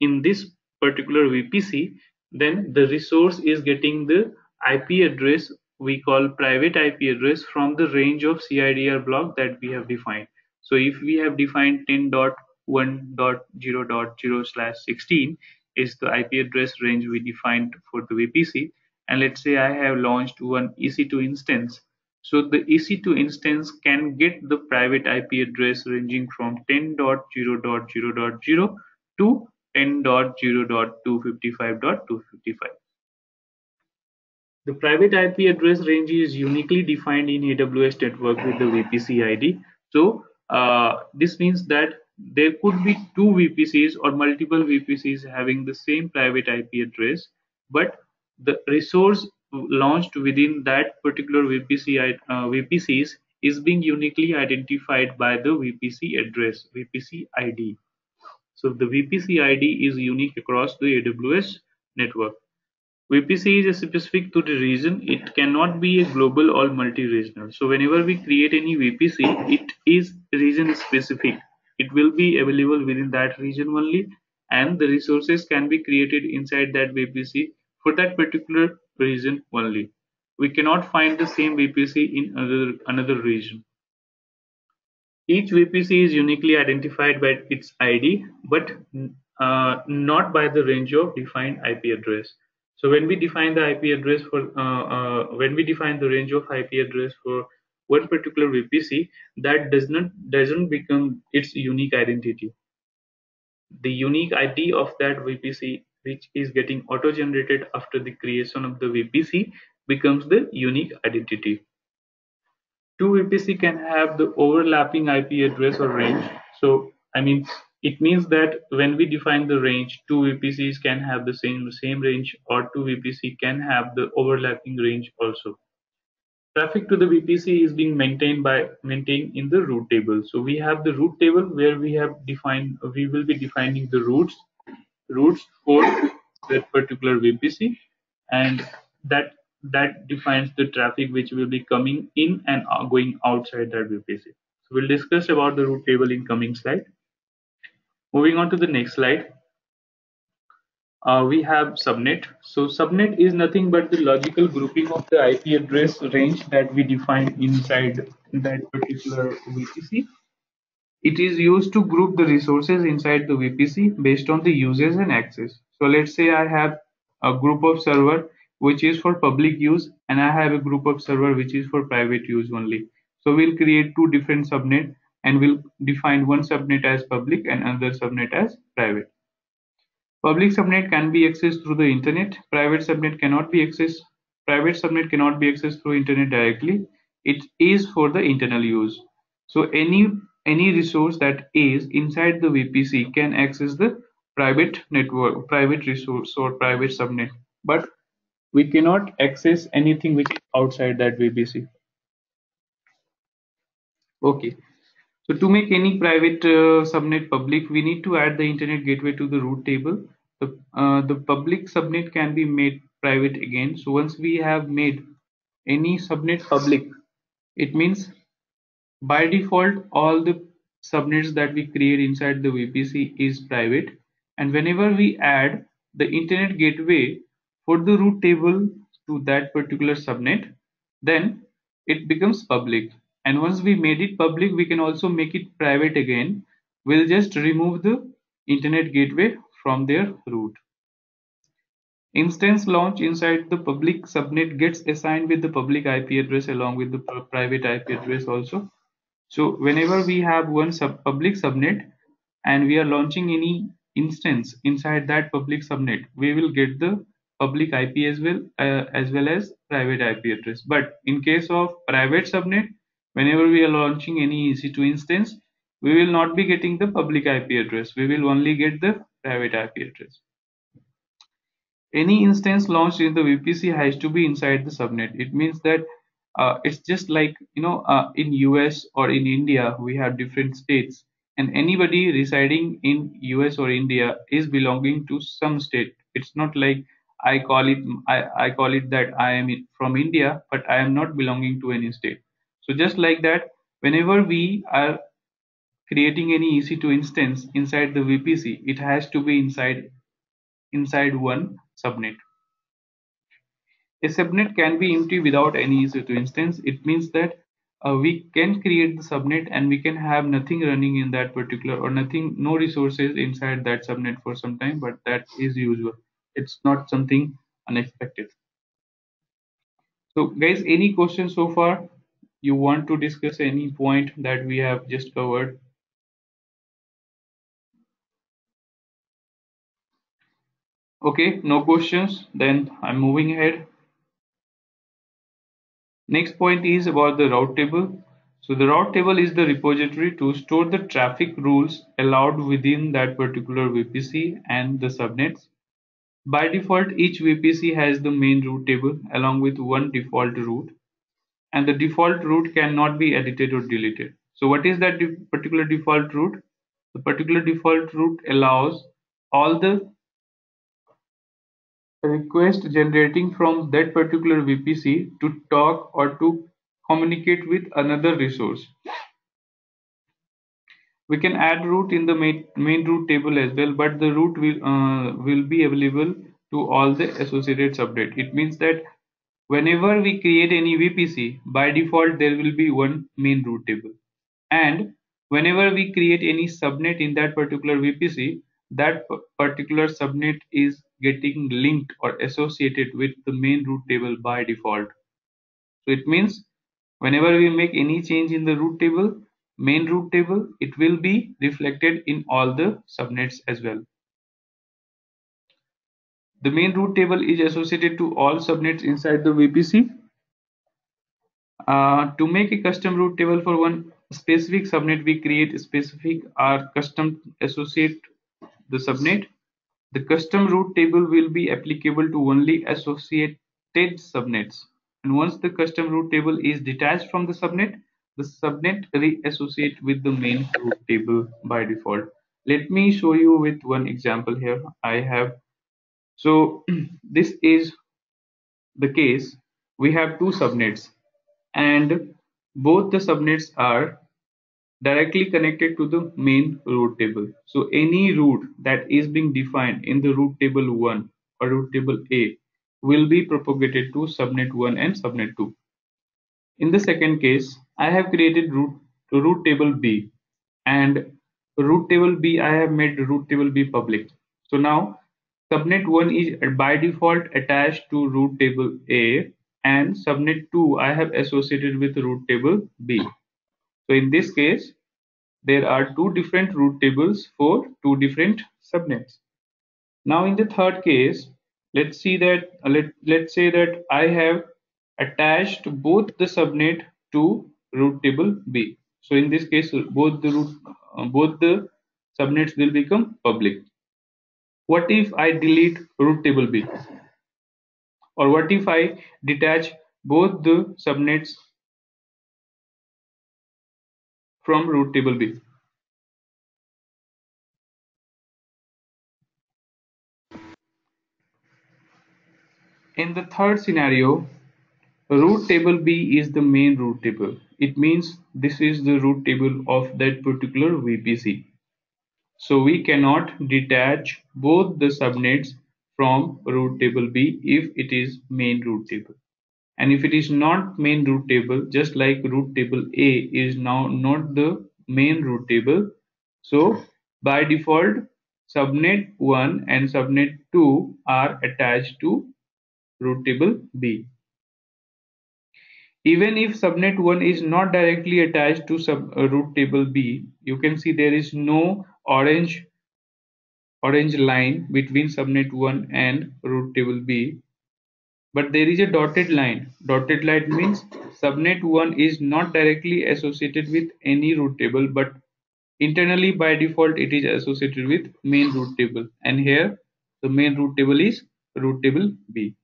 in this particular VPC, then the resource is getting the IP address we call private IP address from the range of CIDR block that we have defined. So if we have defined 10.1.0.0/16 is the IP address range we defined for the VPC, and let's say I have launched one EC2 instance. So the EC2 instance can get the private IP address ranging from 10.0.0.0 to 10.0.255.255. The private IP address range is uniquely defined in AWS network with the VPC ID. So this means that there could be two VPCs or multiple VPCs having the same private IP address, but the resource launched within that particular VPCs is being uniquely identified by the VPC address, VPC ID. So the VPC ID is unique across the AWS network. VPC is specific to the region. It cannot be a global or multi-regional. So whenever we create any VPC, it is region specific. It will be available within that region only, and the resources can be created inside that VPC for that particular region only. We cannot find the same VPC in another region. Each VPC is uniquely identified by its ID, but not by the range of defined IP address. So when we define the IP address for when we define the range of IP address for one particular VPC, that doesn't become its unique identity. The unique ID of that VPC, which is getting auto-generated after the creation of the VPC, becomes the unique identity. Two VPC can have the overlapping IP address or range. So I mean, it means that when we define the range, two VPCs can have the same range, or two VPC can have the overlapping range also. Traffic to the VPC is being maintained in the route table. So we have the route table where we will be defining the routes for that particular VPC, and that defines the traffic which will be coming in and going outside that VPC. So we'll discuss about the route table in coming slide. Moving on to the next slide, we have subnet. So subnet is nothing but the logical grouping of the IP address range that we define inside that particular VPC. It is used to group the resources inside the VPC based on the uses and access. So let's say I have a group of server which is for public use, and I have a group of server which is for private use only. So we'll create two different subnet, and we'll define one subnet as public and another subnet as private. Public subnet can be accessed through the internet. Private subnet cannot be accessed. Private subnet cannot be accessed through internet directly. It is for the internal use. So any resource that is inside the VPC can access the private network, private resource or private subnet, but we cannot access anything which is outside that VPC. Okay. So to make any private subnet public, we need to add the internet gateway to the route table. The public subnet can be made private again. So once we have made any subnet public, it means by default all the subnets that we create inside the VPC is private, and whenever we add the internet gateway for the route table to that particular subnet, then it becomes public. And once we made it public, we can also make it private again. We'll just remove the internet gateway from their route. Instance launch inside the public subnet gets assigned with the public IP address along with the private IP address also. So whenever we have one public subnet and we are launching any instance inside that public subnet, we will get the public IP as well as private IP address. But in case of private subnet, whenever we are launching any EC2 instance, we will not be getting the public IP address. We will only get the private IP address. Any instance launched in the VPC has to be inside the subnet. It means that it's just like in US or in India we have different states, and anybody residing in US or India is belonging to some state. It's not like I call it that I am from India, but I am not belonging to any state. So just like that, whenever we are creating any EC2 instance inside the VPC, it has to be inside one subnet. A subnet can be empty without any EC2 instance. It means that we can create the subnet and we can have nothing running in that particular, or no resources inside that subnet for some time, but that is usual. It's not something unexpected. So guys, any questions so far? You want to discuss any point that we have just covered? Okay, no questions. Then I'm moving ahead. Next point is about the route table. So the route table is the repository to store the traffic rules allowed within that particular VPC and the subnets. By default, each VPC has the main route table along with one default route, and the default route cannot be edited or deleted. So what is that particular default route? The particular default route allows all the request generating from that particular VPC to talk or to communicate with another resource. We can add route in the main route table as well, but the route will be available to all the associated subnet. It means that whenever we create any VPC, by default there will be one main route table, and whenever we create any subnet in that particular VPC, that particular subnet is getting linked or associated with the main route table by default. So it means whenever we make any change in the route table, main route table, it will be reflected in all the subnets as well. The main route table is associated to all subnets inside the VPC. To make a custom route table for one specific subnet, we create a specific or custom associate the subnet. The custom route table will be applicable to only associated subnets. And once the custom route table is detached from the subnet re-associate with the main route table by default. Let me show you with one example here. So this is the case. We have two subnets, and both the subnets are directly connected to the main route table. So any route that is being defined in the route table 1 or route table A will be propagated to subnet 1 and subnet 2. In the second case, I have created route table B, and route table B, I have made route table B public. So now subnet 1 is by default attached to route table A, and subnet 2 I have associated with route table B. So in this case, there are two different route tables for two different subnets. Now in the third case, let's see that let's say that I have attached both the subnet to route table B. So in this case, both the subnets will become public. What if I delete route table B? Or what if I detach both the subnets from route table B? In the third scenario, route table B is the main route table. It means this is the route table of that particular VPC. So we cannot detach both the subnets from route table B if it is main route table. And if it is not main route table, just like route table A is now not the main route table, so by default subnet 1 and subnet 2 are attached to route table B. Even if subnet 1 is not directly attached to route table B, you can see there is no orange line between subnet 1 and route table B, but there is a dotted line. Dotted line means subnet 1 is not directly associated with any route table, but internally by default it is associated with main route table, and here the main route table is route table B.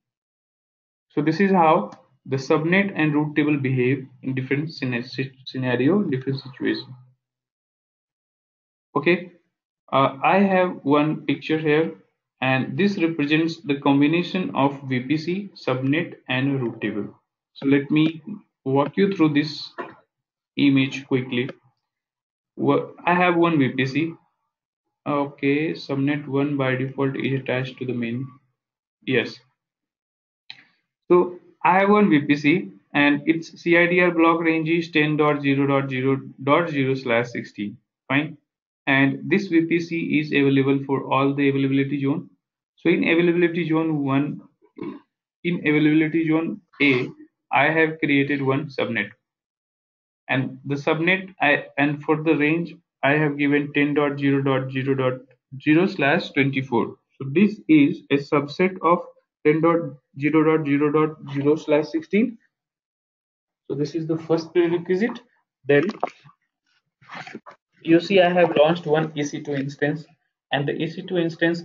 So this is how the subnet and route table behave in different scenario, different situation. Okay, I have one picture here. and this represents the combination of VPC, subnet, and a root table. So let me walk you through this image quickly. I have one VPC. Okay, subnet 1 by default is attached to the main. Yes. So I have one VPC and its CIDR block range is 10.0.0.0/16. Fine. And this VPC is available for all the availability zone. So in availability zone 1, in availability zone A, I have created one subnet. And the subnet and for the range I have given 10.0.0.0/24. So this is a subset of 10.0.0.0/16. So this is the first prerequisite. Then you see I have launched one EC2 instance, and the EC2 instance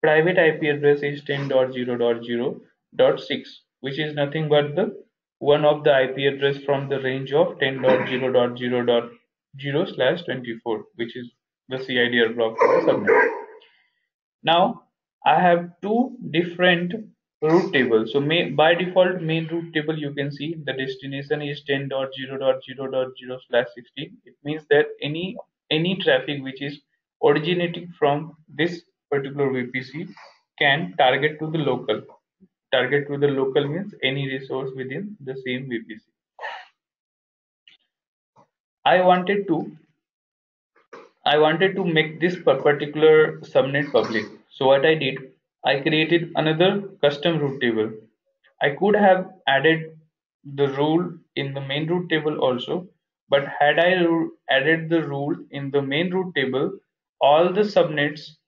private IP address is 10.0.0.6, which is nothing but the one of the IP address from the range of 10.0.0.0/24, which is the CIDR block for the subnet. Now I have two different root tables. So by default main root table, you can see the destination is 10.0.0.0/16. It means that any traffic which is originating from this particular VPC can target to the local. Target to the local means any resource within the same VPC. I wanted to make this particular subnet public. So what I did, I created another custom root table. I could have added the rule in the main root table also, but had I added the rule in the main root table, all the subnets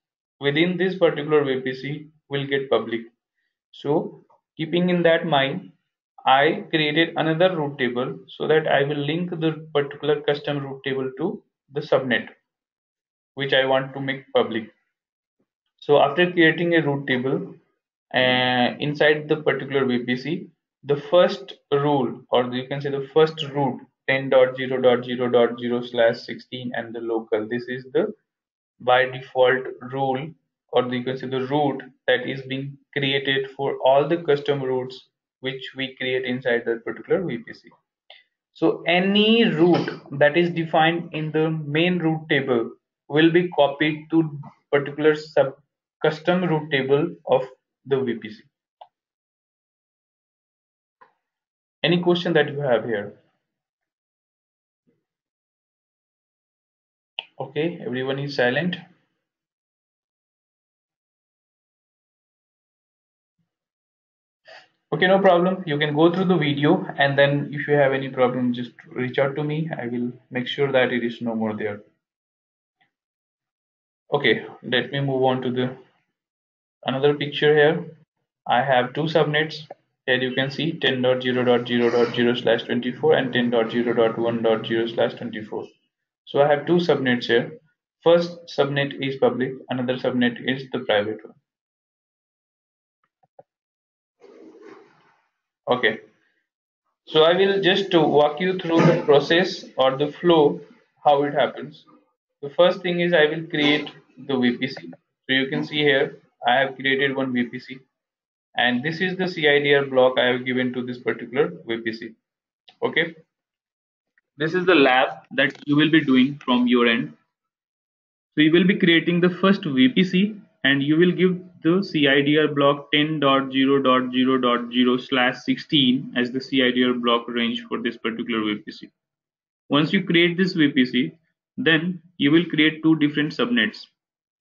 within this particular VPC will get public. So keeping in that mind, I created another root table so that I will link the particular custom root table to the subnet which I want to make public. So after creating a root table inside the particular VPC, the first rule, or you can say the first root 10.0.0.0/16 and the local, this is the by default rule, or you can say the root that is being created for all the custom roots which we create inside that particular VPC. So any root that is defined in the main root table will be copied to particular custom root table of the VPC. Any question that you have here? Okay, everyone is silent. Okay, no problem. You can go through the video, and then if you have any problem, just reach out to me. I will make sure that it is no more there. Okay, let me move on to the another picture here. I have two subnets. Here you can see 10.0.0.0/24 and 10.0.1.0/24. So I have two subnets here. First subnet is public, another subnet is the private one. Okay. So I will just walk you through the process or the flow, how it happens. The first thing is I will create the VPC. So you can see here, I have created one VPC. And this is the CIDR block I have given to this particular VPC. Okay, this is the lab that you will be doing from your end. So you will be creating the first VPC and you will give the CIDR block 10.0.0.0/16 as the CIDR block range for this particular VPC. Once you create this VPC, then you will create two different subnets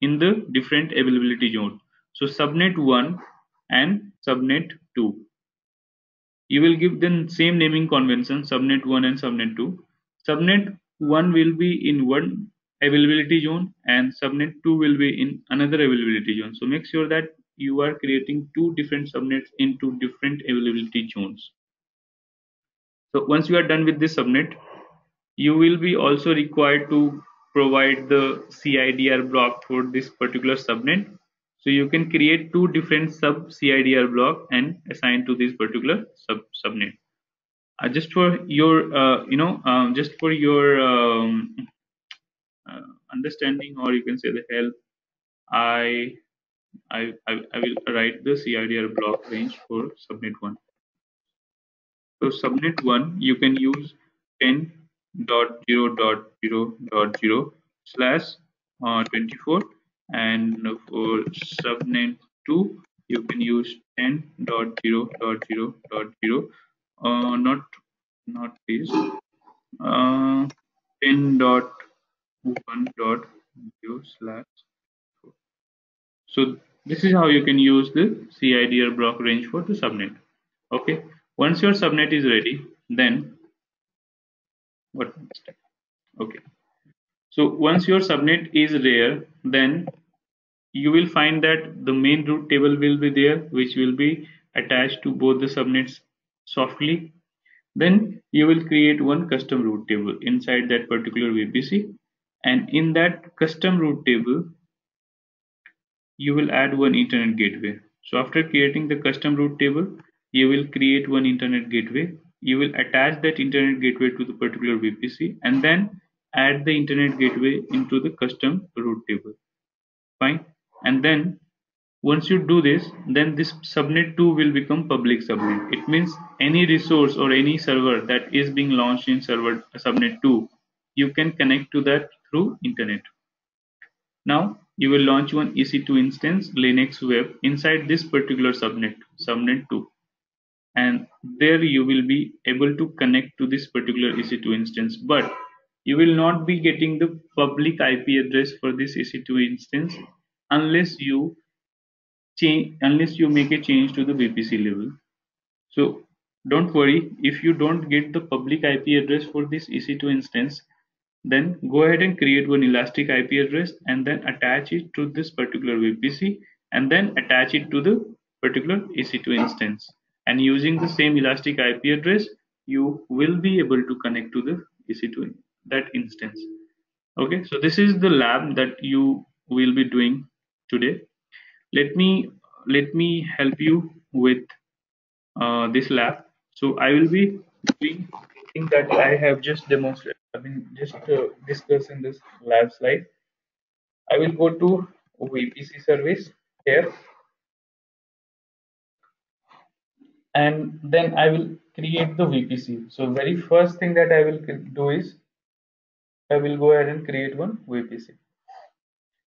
in the different availability zone. So subnet 1 and subnet 2. You will give them same naming convention, subnet 1 and subnet 2. Subnet 1 will be in one availability zone and subnet 2 will be in another availability zone. So make sure that you are creating two different subnets into different availability zones. So once you are done with this subnet, you will be also required to provide the CIDR block for this particular subnet. So you can create two different sub CIDR block and assign to this particular subnet. Just for your understanding, or you can say the help, I I will write the CIDR block range for subnet 1. So subnet 1 you can use 10.0.0.0 slash 24, and for subnet 2 you can use 10.0.0.0 not this 10.1.0 slash 4. So this is how you can use the CIDR block range for the subnet. Okay, once your subnet is ready, then what next? Okay, so once your subnet is there, then you will find that the main root table will be there, which will be attached to both the subnets softly. Then you will create one custom root table inside that particular VPC, and in that custom root table you will add one internet gateway. So after creating the custom root table, you will create one internet gateway. You will attach that internet gateway to the particular VPC and then add the internet gateway into the custom root table. Fine. And then once you do this, then this subnet 2 will become public subnet. It means any resource or any server that is being launched in server subnet 2, you can connect to that through internet. Now you will launch one EC2 instance Linux web inside this particular subnet 2, and there you will be able to connect to this particular EC2 instance, but you will not be getting the public IP address for this EC2 instance unless you make a change to the VPC level. So don't worry if you don't get the public IP address for this EC2 instance. Then go ahead and create one elastic IP address and then attach it to this particular VPC and then attach it to the particular EC2 instance. And using the same elastic IP address, you will be able to connect to the EC2 that instance. Okay, so this is the lab that you will be doing today. Let me help you with this lab. So I will be doing thing that I have just demonstrated. I mean, just discussing this lab slide. I will go to VPC service here, and then I will create the VPC. So very first thing that I will do is I will go ahead and create one VPC.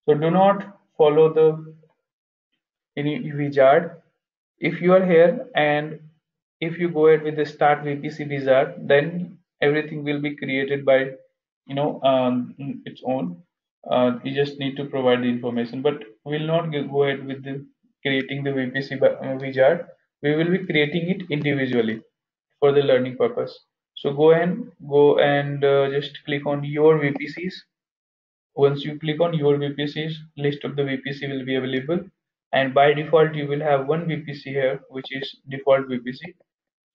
So do not follow the any wizard. If you are here and if you go ahead with the start VPC wizard, then everything will be created by its own. You just need to provide the information, but we will not go ahead with the creating the VPC wizard. We will be creating it individually for the learning purpose. So go and just click on your VPCs. Once you click on your VPCs, list of the VPC will be available, and by default you will have one VPC here, which is default VPC.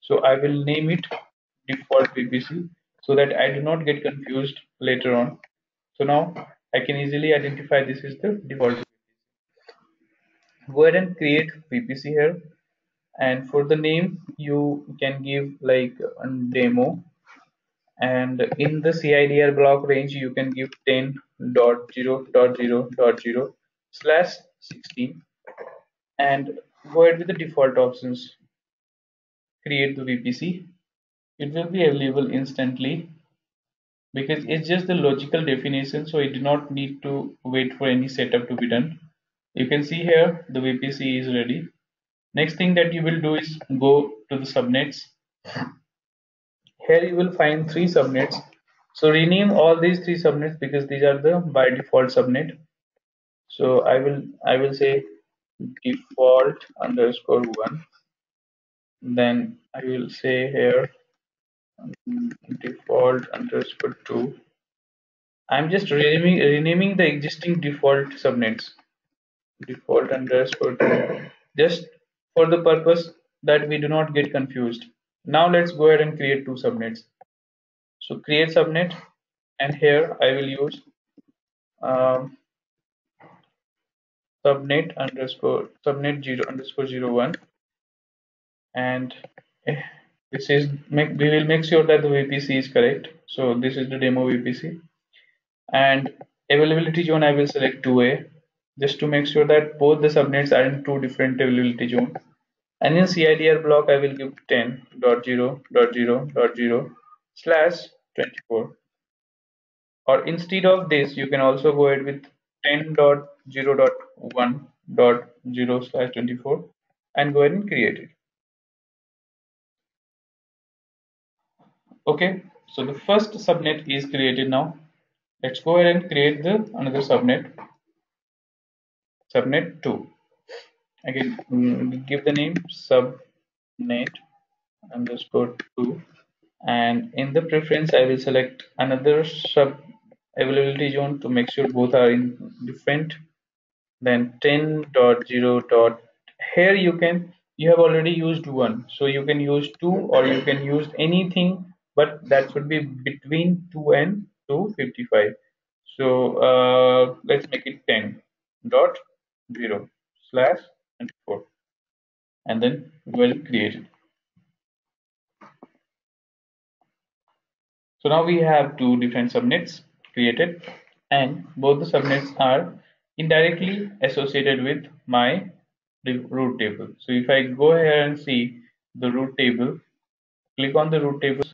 So I will name it default VPC so that I do not get confused later on. So now I can easily identify this is the default. Go ahead and create VPC here, and for the name you can give like a demo, and in the CIDR block range you can give 10.0.0.0/16 and go ahead with the default options. Create the VPC. It will be available instantly because it's just the logical definition, so you do not need to wait for any setup to be done. You can see here the VPC is ready. Next thing that you will do is go to the subnets. Here you will find 3 subnets. So rename all these 3 subnets because these are the by default subnet. So I will say default underscore 1. Then I will say here default underscore 2. I'm just renaming the existing default subnets. Default underscore 2. Just for the purpose that we do not get confused. Now let's go ahead and create 2 subnets. So create subnet, and here I will use subnet 0_01, and this is we will make sure that the VPC is correct. So this is the demo VPC, and availability zone I will select 2A. just to make sure that both the subnets are in two different availability zones. And in CIDR block, I will give 10.0.0.0/24. Or instead of this, you can also go ahead with 10.0.1.0/24 and go ahead and create it. Okay, so the first subnet is created now. Let's go ahead and create the another subnet 2. Again, give the name subnet underscore 2, and in the preference I will select another sub availability zone to make sure both are in different. Then 10.0. Here you have already used 1, so you can use 2 or you can use anything, but that should be between 2 and 255. So let's make it 10.0/24 and then we'll create it. So now we have two different subnets created, and both the subnets are indirectly associated with my root table. So if I go here and see the root table, click on the root table,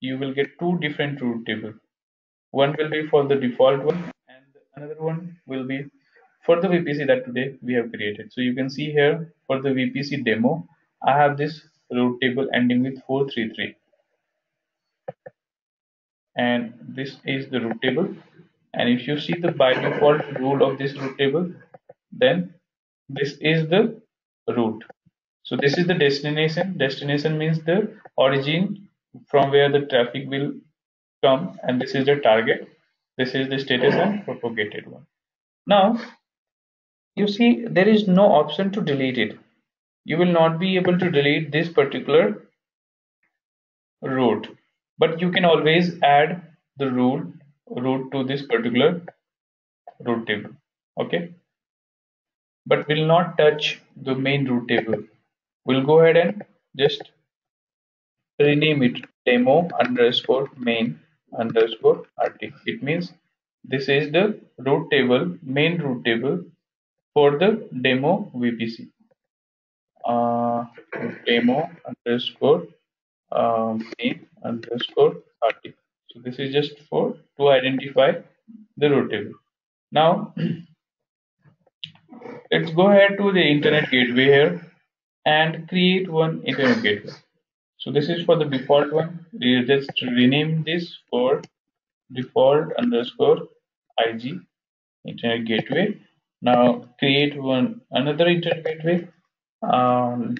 you will get two different root tables. One will be for the default one, and another one will be for the VPC that today we have created. So you can see here for the VPC demo, I have this root table ending with 433. And this is the root table, and if you see the by default rule of this root table, then this is the root. So this is the destination means the origin from where the traffic will come, and this is the target, this is the status and propagated one. Now you see there is no option to delete it. You will not be able to delete this particular root, but you can always add the root to this particular root table. Okay, but will not touch the main root table. We'll go ahead and just rename it demo underscore main underscore rt. It means this is the root table, main root table for the demo VPC. Demo underscore main underscore rt. So this is just for to identify the root table. Now let's go ahead to the internet gateway here and create one internet gateway. So this is for the default one. We just rename this for default underscore IG internet gateway. Now create another internet gateway,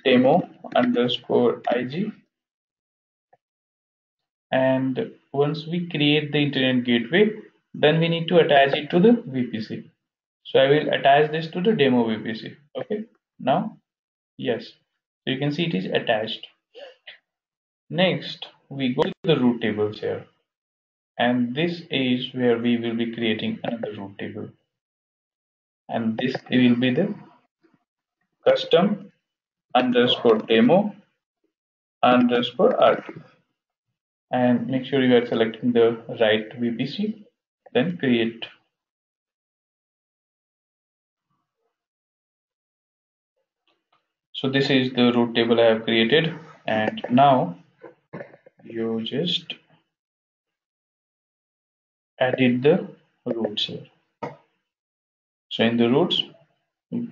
demo underscore IG. And once we create the internet gateway, then we need to attach it to the VPC. So I will attach this to the demo VPC. Okay, now yes, so you can see it is attached. Next we go to the root tables here, and this is where we will be creating another root table, and this will be the custom underscore demo underscore rt, and make sure you are selecting the right VPC, then create. So this is the root table I have created, and now you just edit the roots here. So in the roots,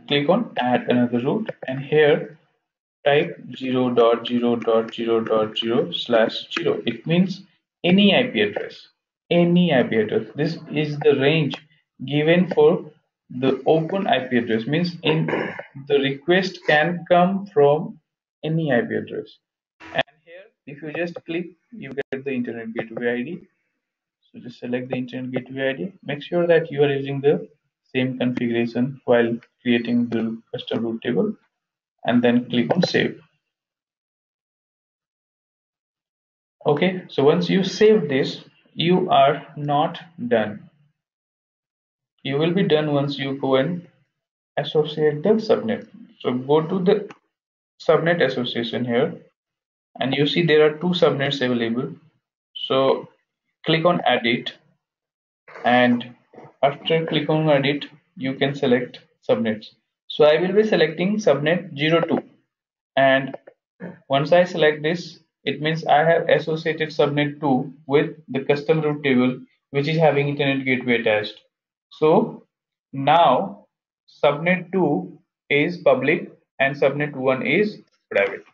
click on add another root, and here type 0.0.0.0/0. It means any IP address. This is the range given for the open IP address, means in the request can come from any IP address. And here if you just click, you get the internet gateway ID. So just select the internet gateway ID. Make sure that you are using the same configuration while creating the custom root table, and then click on save. Okay, so once you save this, you are not done. You will be done once you go and associate the subnet. So go to the subnet association here, and you see there are two subnets available. So click on edit, and after click on edit, you can select subnets. So I will be selecting subnet 02, and once I select this, it means I have associated subnet 2 with the custom route table which is having internet gateway attached. So now subnet 2 is public and subnet 1 is private.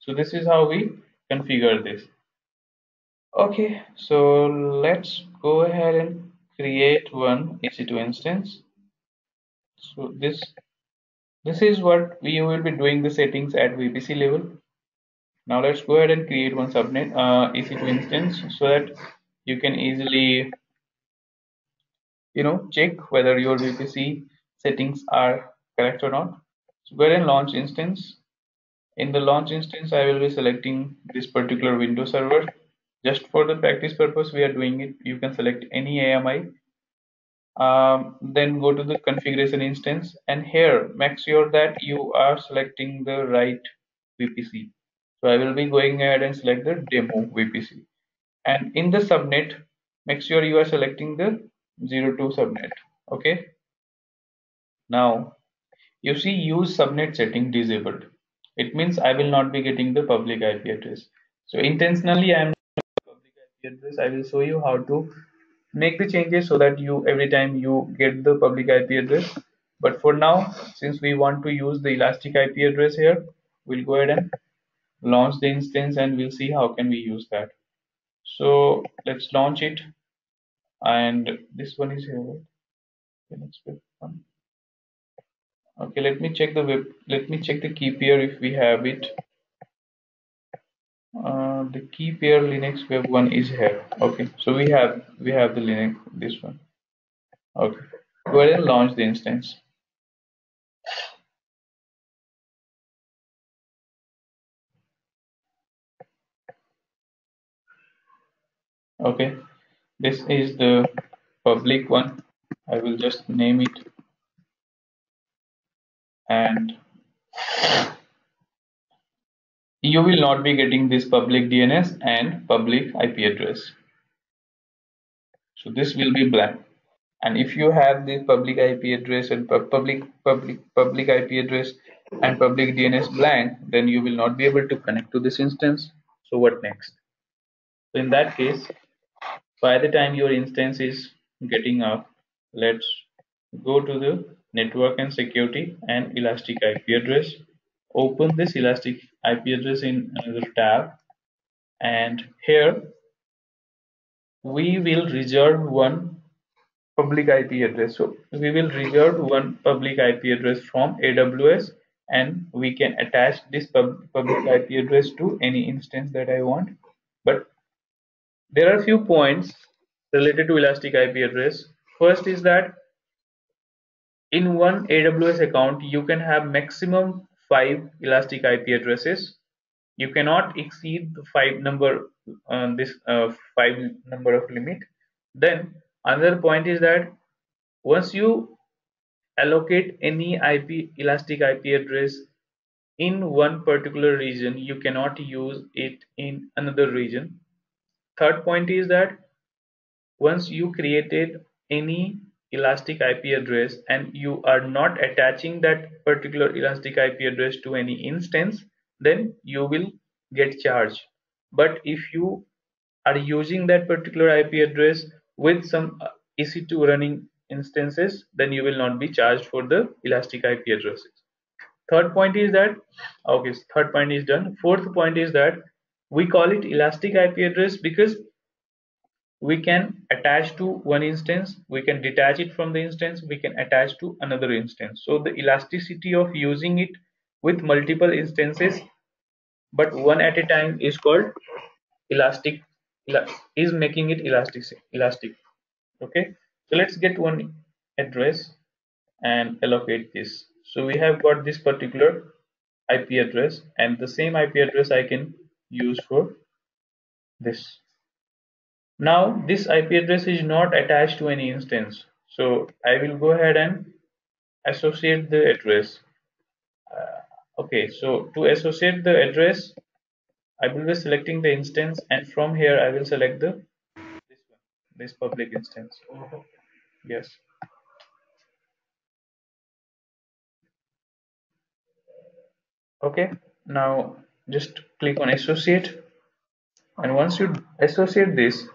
So this is how we configure this. Okay, so let's go ahead and create one EC2 instance. So this is what we will be doing the settings at VPC level. Now let's go ahead and create one subnet EC2 instance so that you can easily check whether your VPC settings are correct or not. So go ahead and launch instance. In the launch instance, I will be selecting this particular Windows server. Just for the practice purpose, we are doing it. You can select any AMI. Then go to the configuration instance, and here make sure that you are selecting the right VPC. So I will be going ahead and select the demo VPC, and in the subnet make sure you are selecting the 02 subnet. Okay, now you see use subnet setting disabled. It means I will not be getting the public IP address. So intentionally I am public IP address. I will show you how to make the changes so that you every time you get the public IP address. But for now, since we want to use the elastic IP address here, we'll go ahead and launch the instance and we'll see how can we use that. So let's launch it, and this one is here, right? The next one. Okay, let me check the key pair if we have it. The key pair Linux web 1 is here. Okay, so we have the Linux, this one. Okay, go ahead and launch the instance. Okay, this is the public one. I will just name it, and you will not be getting this public DNS and public IP address. So this will be blank. And if you have the public IP address and public IP address and public DNS blank, then you will not be able to connect to this instance. So what next? So in that case, by the time your instance is getting up, let's go to the network and security and elastic IP address. Open this elastic IP address in another tab, and here we will reserve one public IP address. So we will reserve one public IP address from AWS, and we can attach this public IP address to any instance that I want. But there are a few points related to elastic IP address. First is that in one AWS account you can have maximum 5 elastic IP addresses. You cannot exceed the 5 number of limit. Then another point is that once you allocate any elastic IP address in one particular region, you cannot use it in another region. Third point is that once you created any elastic IP address and you are not attaching that particular elastic IP address to any instance, then you will get charged. But if you are using that particular IP address with some EC2 running instances, then you will not be charged for the elastic IP addresses. Third point is that, okay, third point is done. Fourth point is that we call it elastic IP address because we can attach to one instance, we can detach it from the instance, we can attach to another instance. So the elasticity of using it with multiple instances but one at a time is called elastic, is making it elastic. Okay, so let's get one address and allocate this. So we have got this particular IP address, and the same IP address I can use for this. Now this IP address is not attached to any instance, so I will go ahead and associate the address. Okay, so to associate the address, I will be selecting the instance, and from here I will select this public instance. Yes. Okay, now just click on associate, and once you associate this,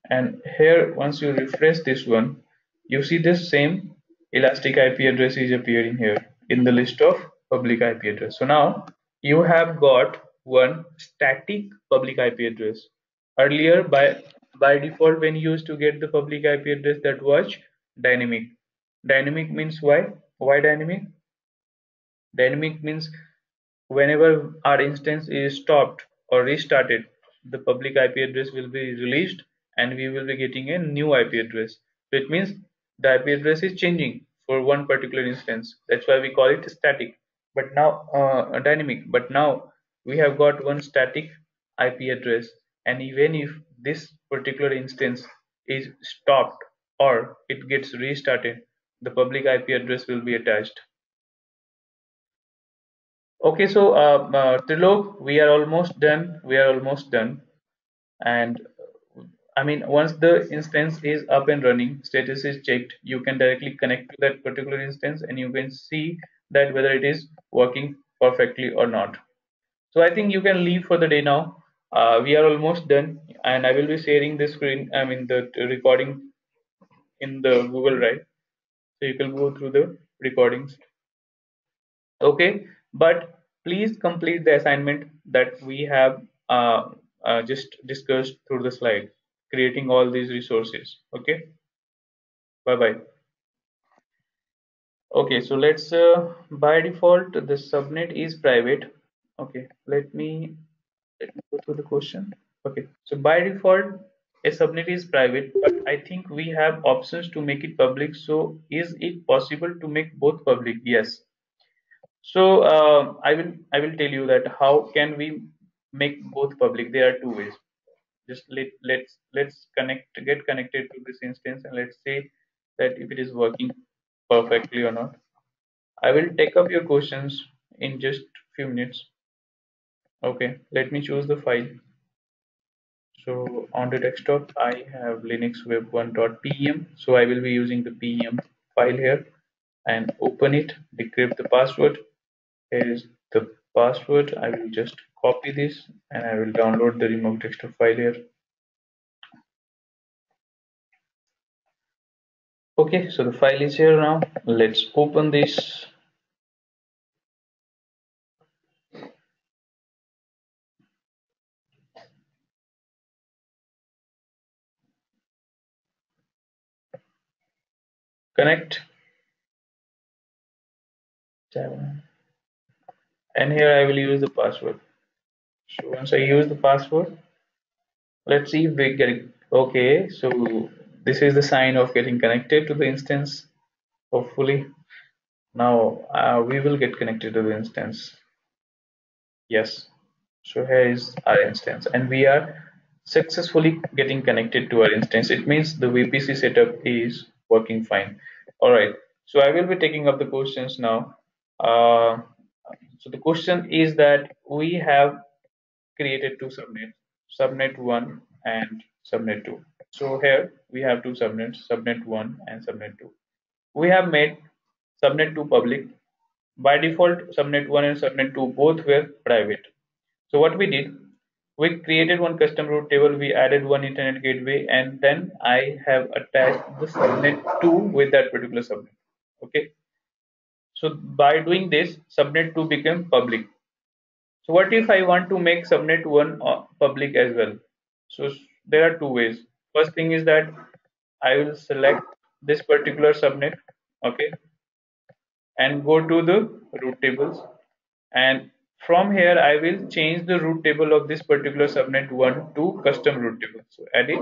and here once you refresh this one, you see this same elastic IP address is appearing here in the list of public IP address. So now you have got one static public IP address. Earlier, by default, when you used to get the public IP address, that was dynamic. Dynamic means why dynamic? Dynamic means whenever our instance is stopped or restarted, the public IP address will be released and we will be getting a new IP address. So it means the IP address is changing for one particular instance. That's why we call it static. But now dynamic. But now we have got one static IP address, and even if this particular instance is stopped or it gets restarted, the public IP address will be attached. Okay, so Trilok, we are almost done. We are almost done. And I mean, once the instance is up and running, status is checked, you can directly connect to that particular instance and you can see that whether it is working perfectly or not. So I think you can leave for the day now. We are almost done, and I will be sharing the screen, I mean, the recording in the Google Drive. So you can go through the recordings. Okay, but please complete the assignment that we have just discussed through the slide, creating all these resources. Okay, bye bye. Okay, so let's by default the subnet is private. Okay, let me go through the question. Okay, so by default a subnet is private, but I think we have options to make it public. So is it possible to make both public? Yes. So I will tell you that how can we make both public. There are two ways. Just let's get connected to this instance, and let's say that if it is working perfectly or not. I will take up your questions in just few minutes. Okay, let me choose the file. So on the desktop I have Linux web1.pem, so I will be using the pem file here, and open it, decrypt the password. Here is the password. I will just copy this and I will download the remote desktop file here. Okay, so the file is here now. Let's open this. Connect. And here I will use the password. So once I use the password, let's see if we get it. Okay, so this is the sign of getting connected to the instance. Hopefully now we will get connected to the instance. Yes, so here is our instance and we are successfully getting connected to our instance. It means the VPC setup is working fine. All right, so I will be taking up the questions now. So the question is that we have created two subnets, subnet 1 and subnet 2. So here we have two subnets, subnet 1 and subnet 2. We have made subnet 2 public. By default, subnet 1 and subnet 2 both were private. So what we did, we created one custom route table, we added one internet gateway, and then I have attached the subnet 2 with that particular subnet. Okay. So by doing this, subnet 2 became public. So what if I want to make subnet 1 public as well? So there are two ways. First thing is that I will select this particular subnet, okay, and go to the route tables, and from here I will change the route table of this particular subnet 1 to custom route table. So edit,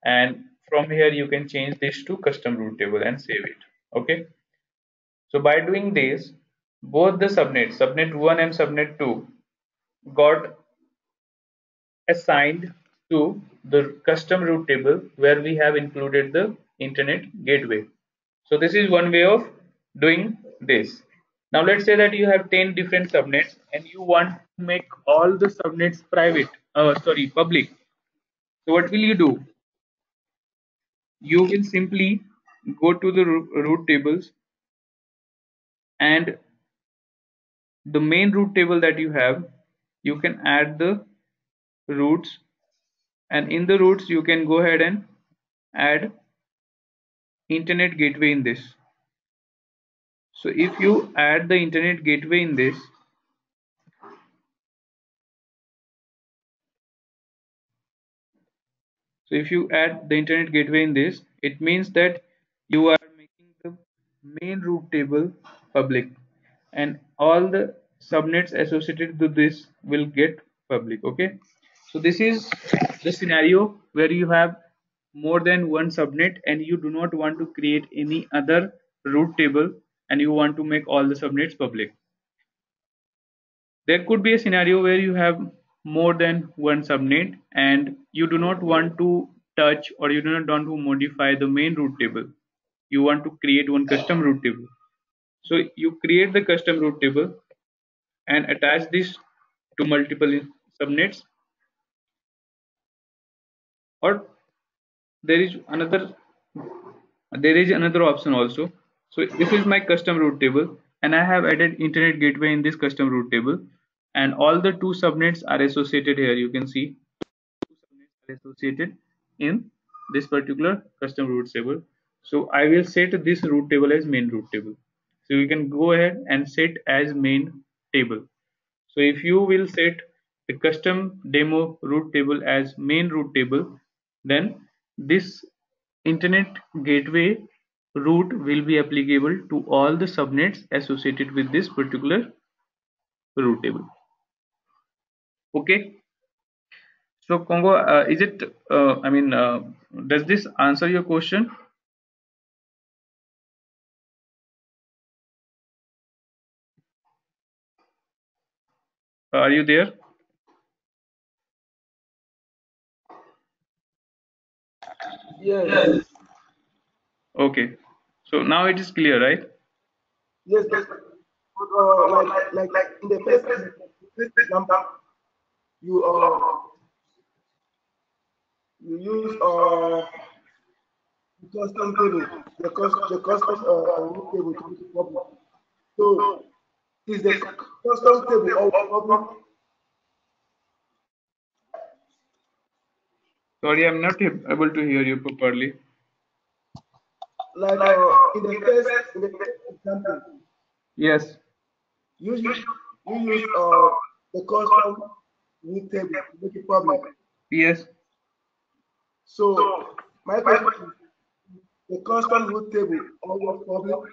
and from here you can change this to custom route table and save it. Okay. So by doing this, both the subnet 1 and subnet 2 got assigned to the custom route table where we have included the internet gateway. So this is one way of doing this. Now let's say that you have 10 different subnets and you want to make all the subnets public. So what will you do? You will simply go to the route tables and the main root table that you have, you can add the roots, and in the roots you can go ahead and add internet gateway in this. So if you add the internet gateway in this, it means that you are making the main root table public, and all the subnets associated with this will get public. Okay, so this is the scenario where you have more than one subnet and you do not want to create any other root table and you want to make all the subnets public. There could be a scenario where you have more than one subnet and you do not want to touch, or you do not want to modify the main root table. You want to create one custom root table. So you create the custom root table and attach this to multiple subnets. Or there is another option also. So this is my custom root table and I have added internet gateway in this custom root table, and all the two subnets are associated here. You can see are associated in this particular custom root table. So I will set this root table as main root table. So you can go ahead and set as main table. So if you will set the custom demo root table as main root table, then this internet gateway root will be applicable to all the subnets associated with this particular root table. Okay. So Congo, is it? Does this answer your question? Are you there? Yes. Okay. So now it is clear, right? Yes. But, like in the first example, you use the custom table, the custom root table to make it public. So is the custom table all public? Sorry, I'm not able to hear you properly. Like in the first example. Yes. You use the custom root table to make it public. Yes. So my question is, the custom root table always public?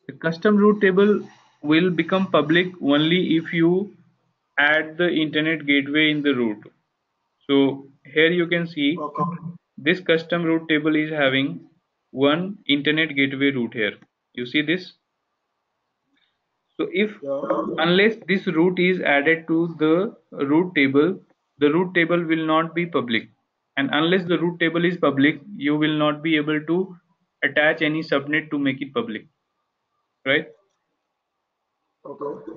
The custom root table will become public only if you add the internet gateway in the root. So here you can see this custom root table is having one internet gateway root here. You see this? So if unless this root is added to the root table will not be public. And unless the root table is public, you will not be able to attach any subnet to make it public. Right? Okay.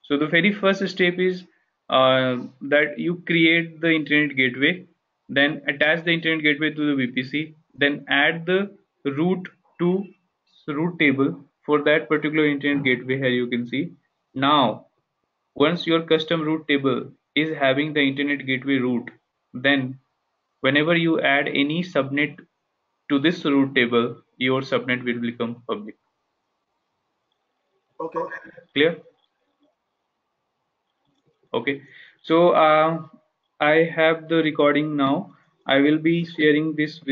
So the very first step is that you create the internet gateway, then attach the internet gateway to the VPC, then add the root to root table for that particular internet gateway. Here you can see. Now, once your custom root table is having the internet gateway root, then whenever you add any subnet to this root table, your subnet will become public. Okay. Clear? Okay, so I have the recording now. I will be sharing this with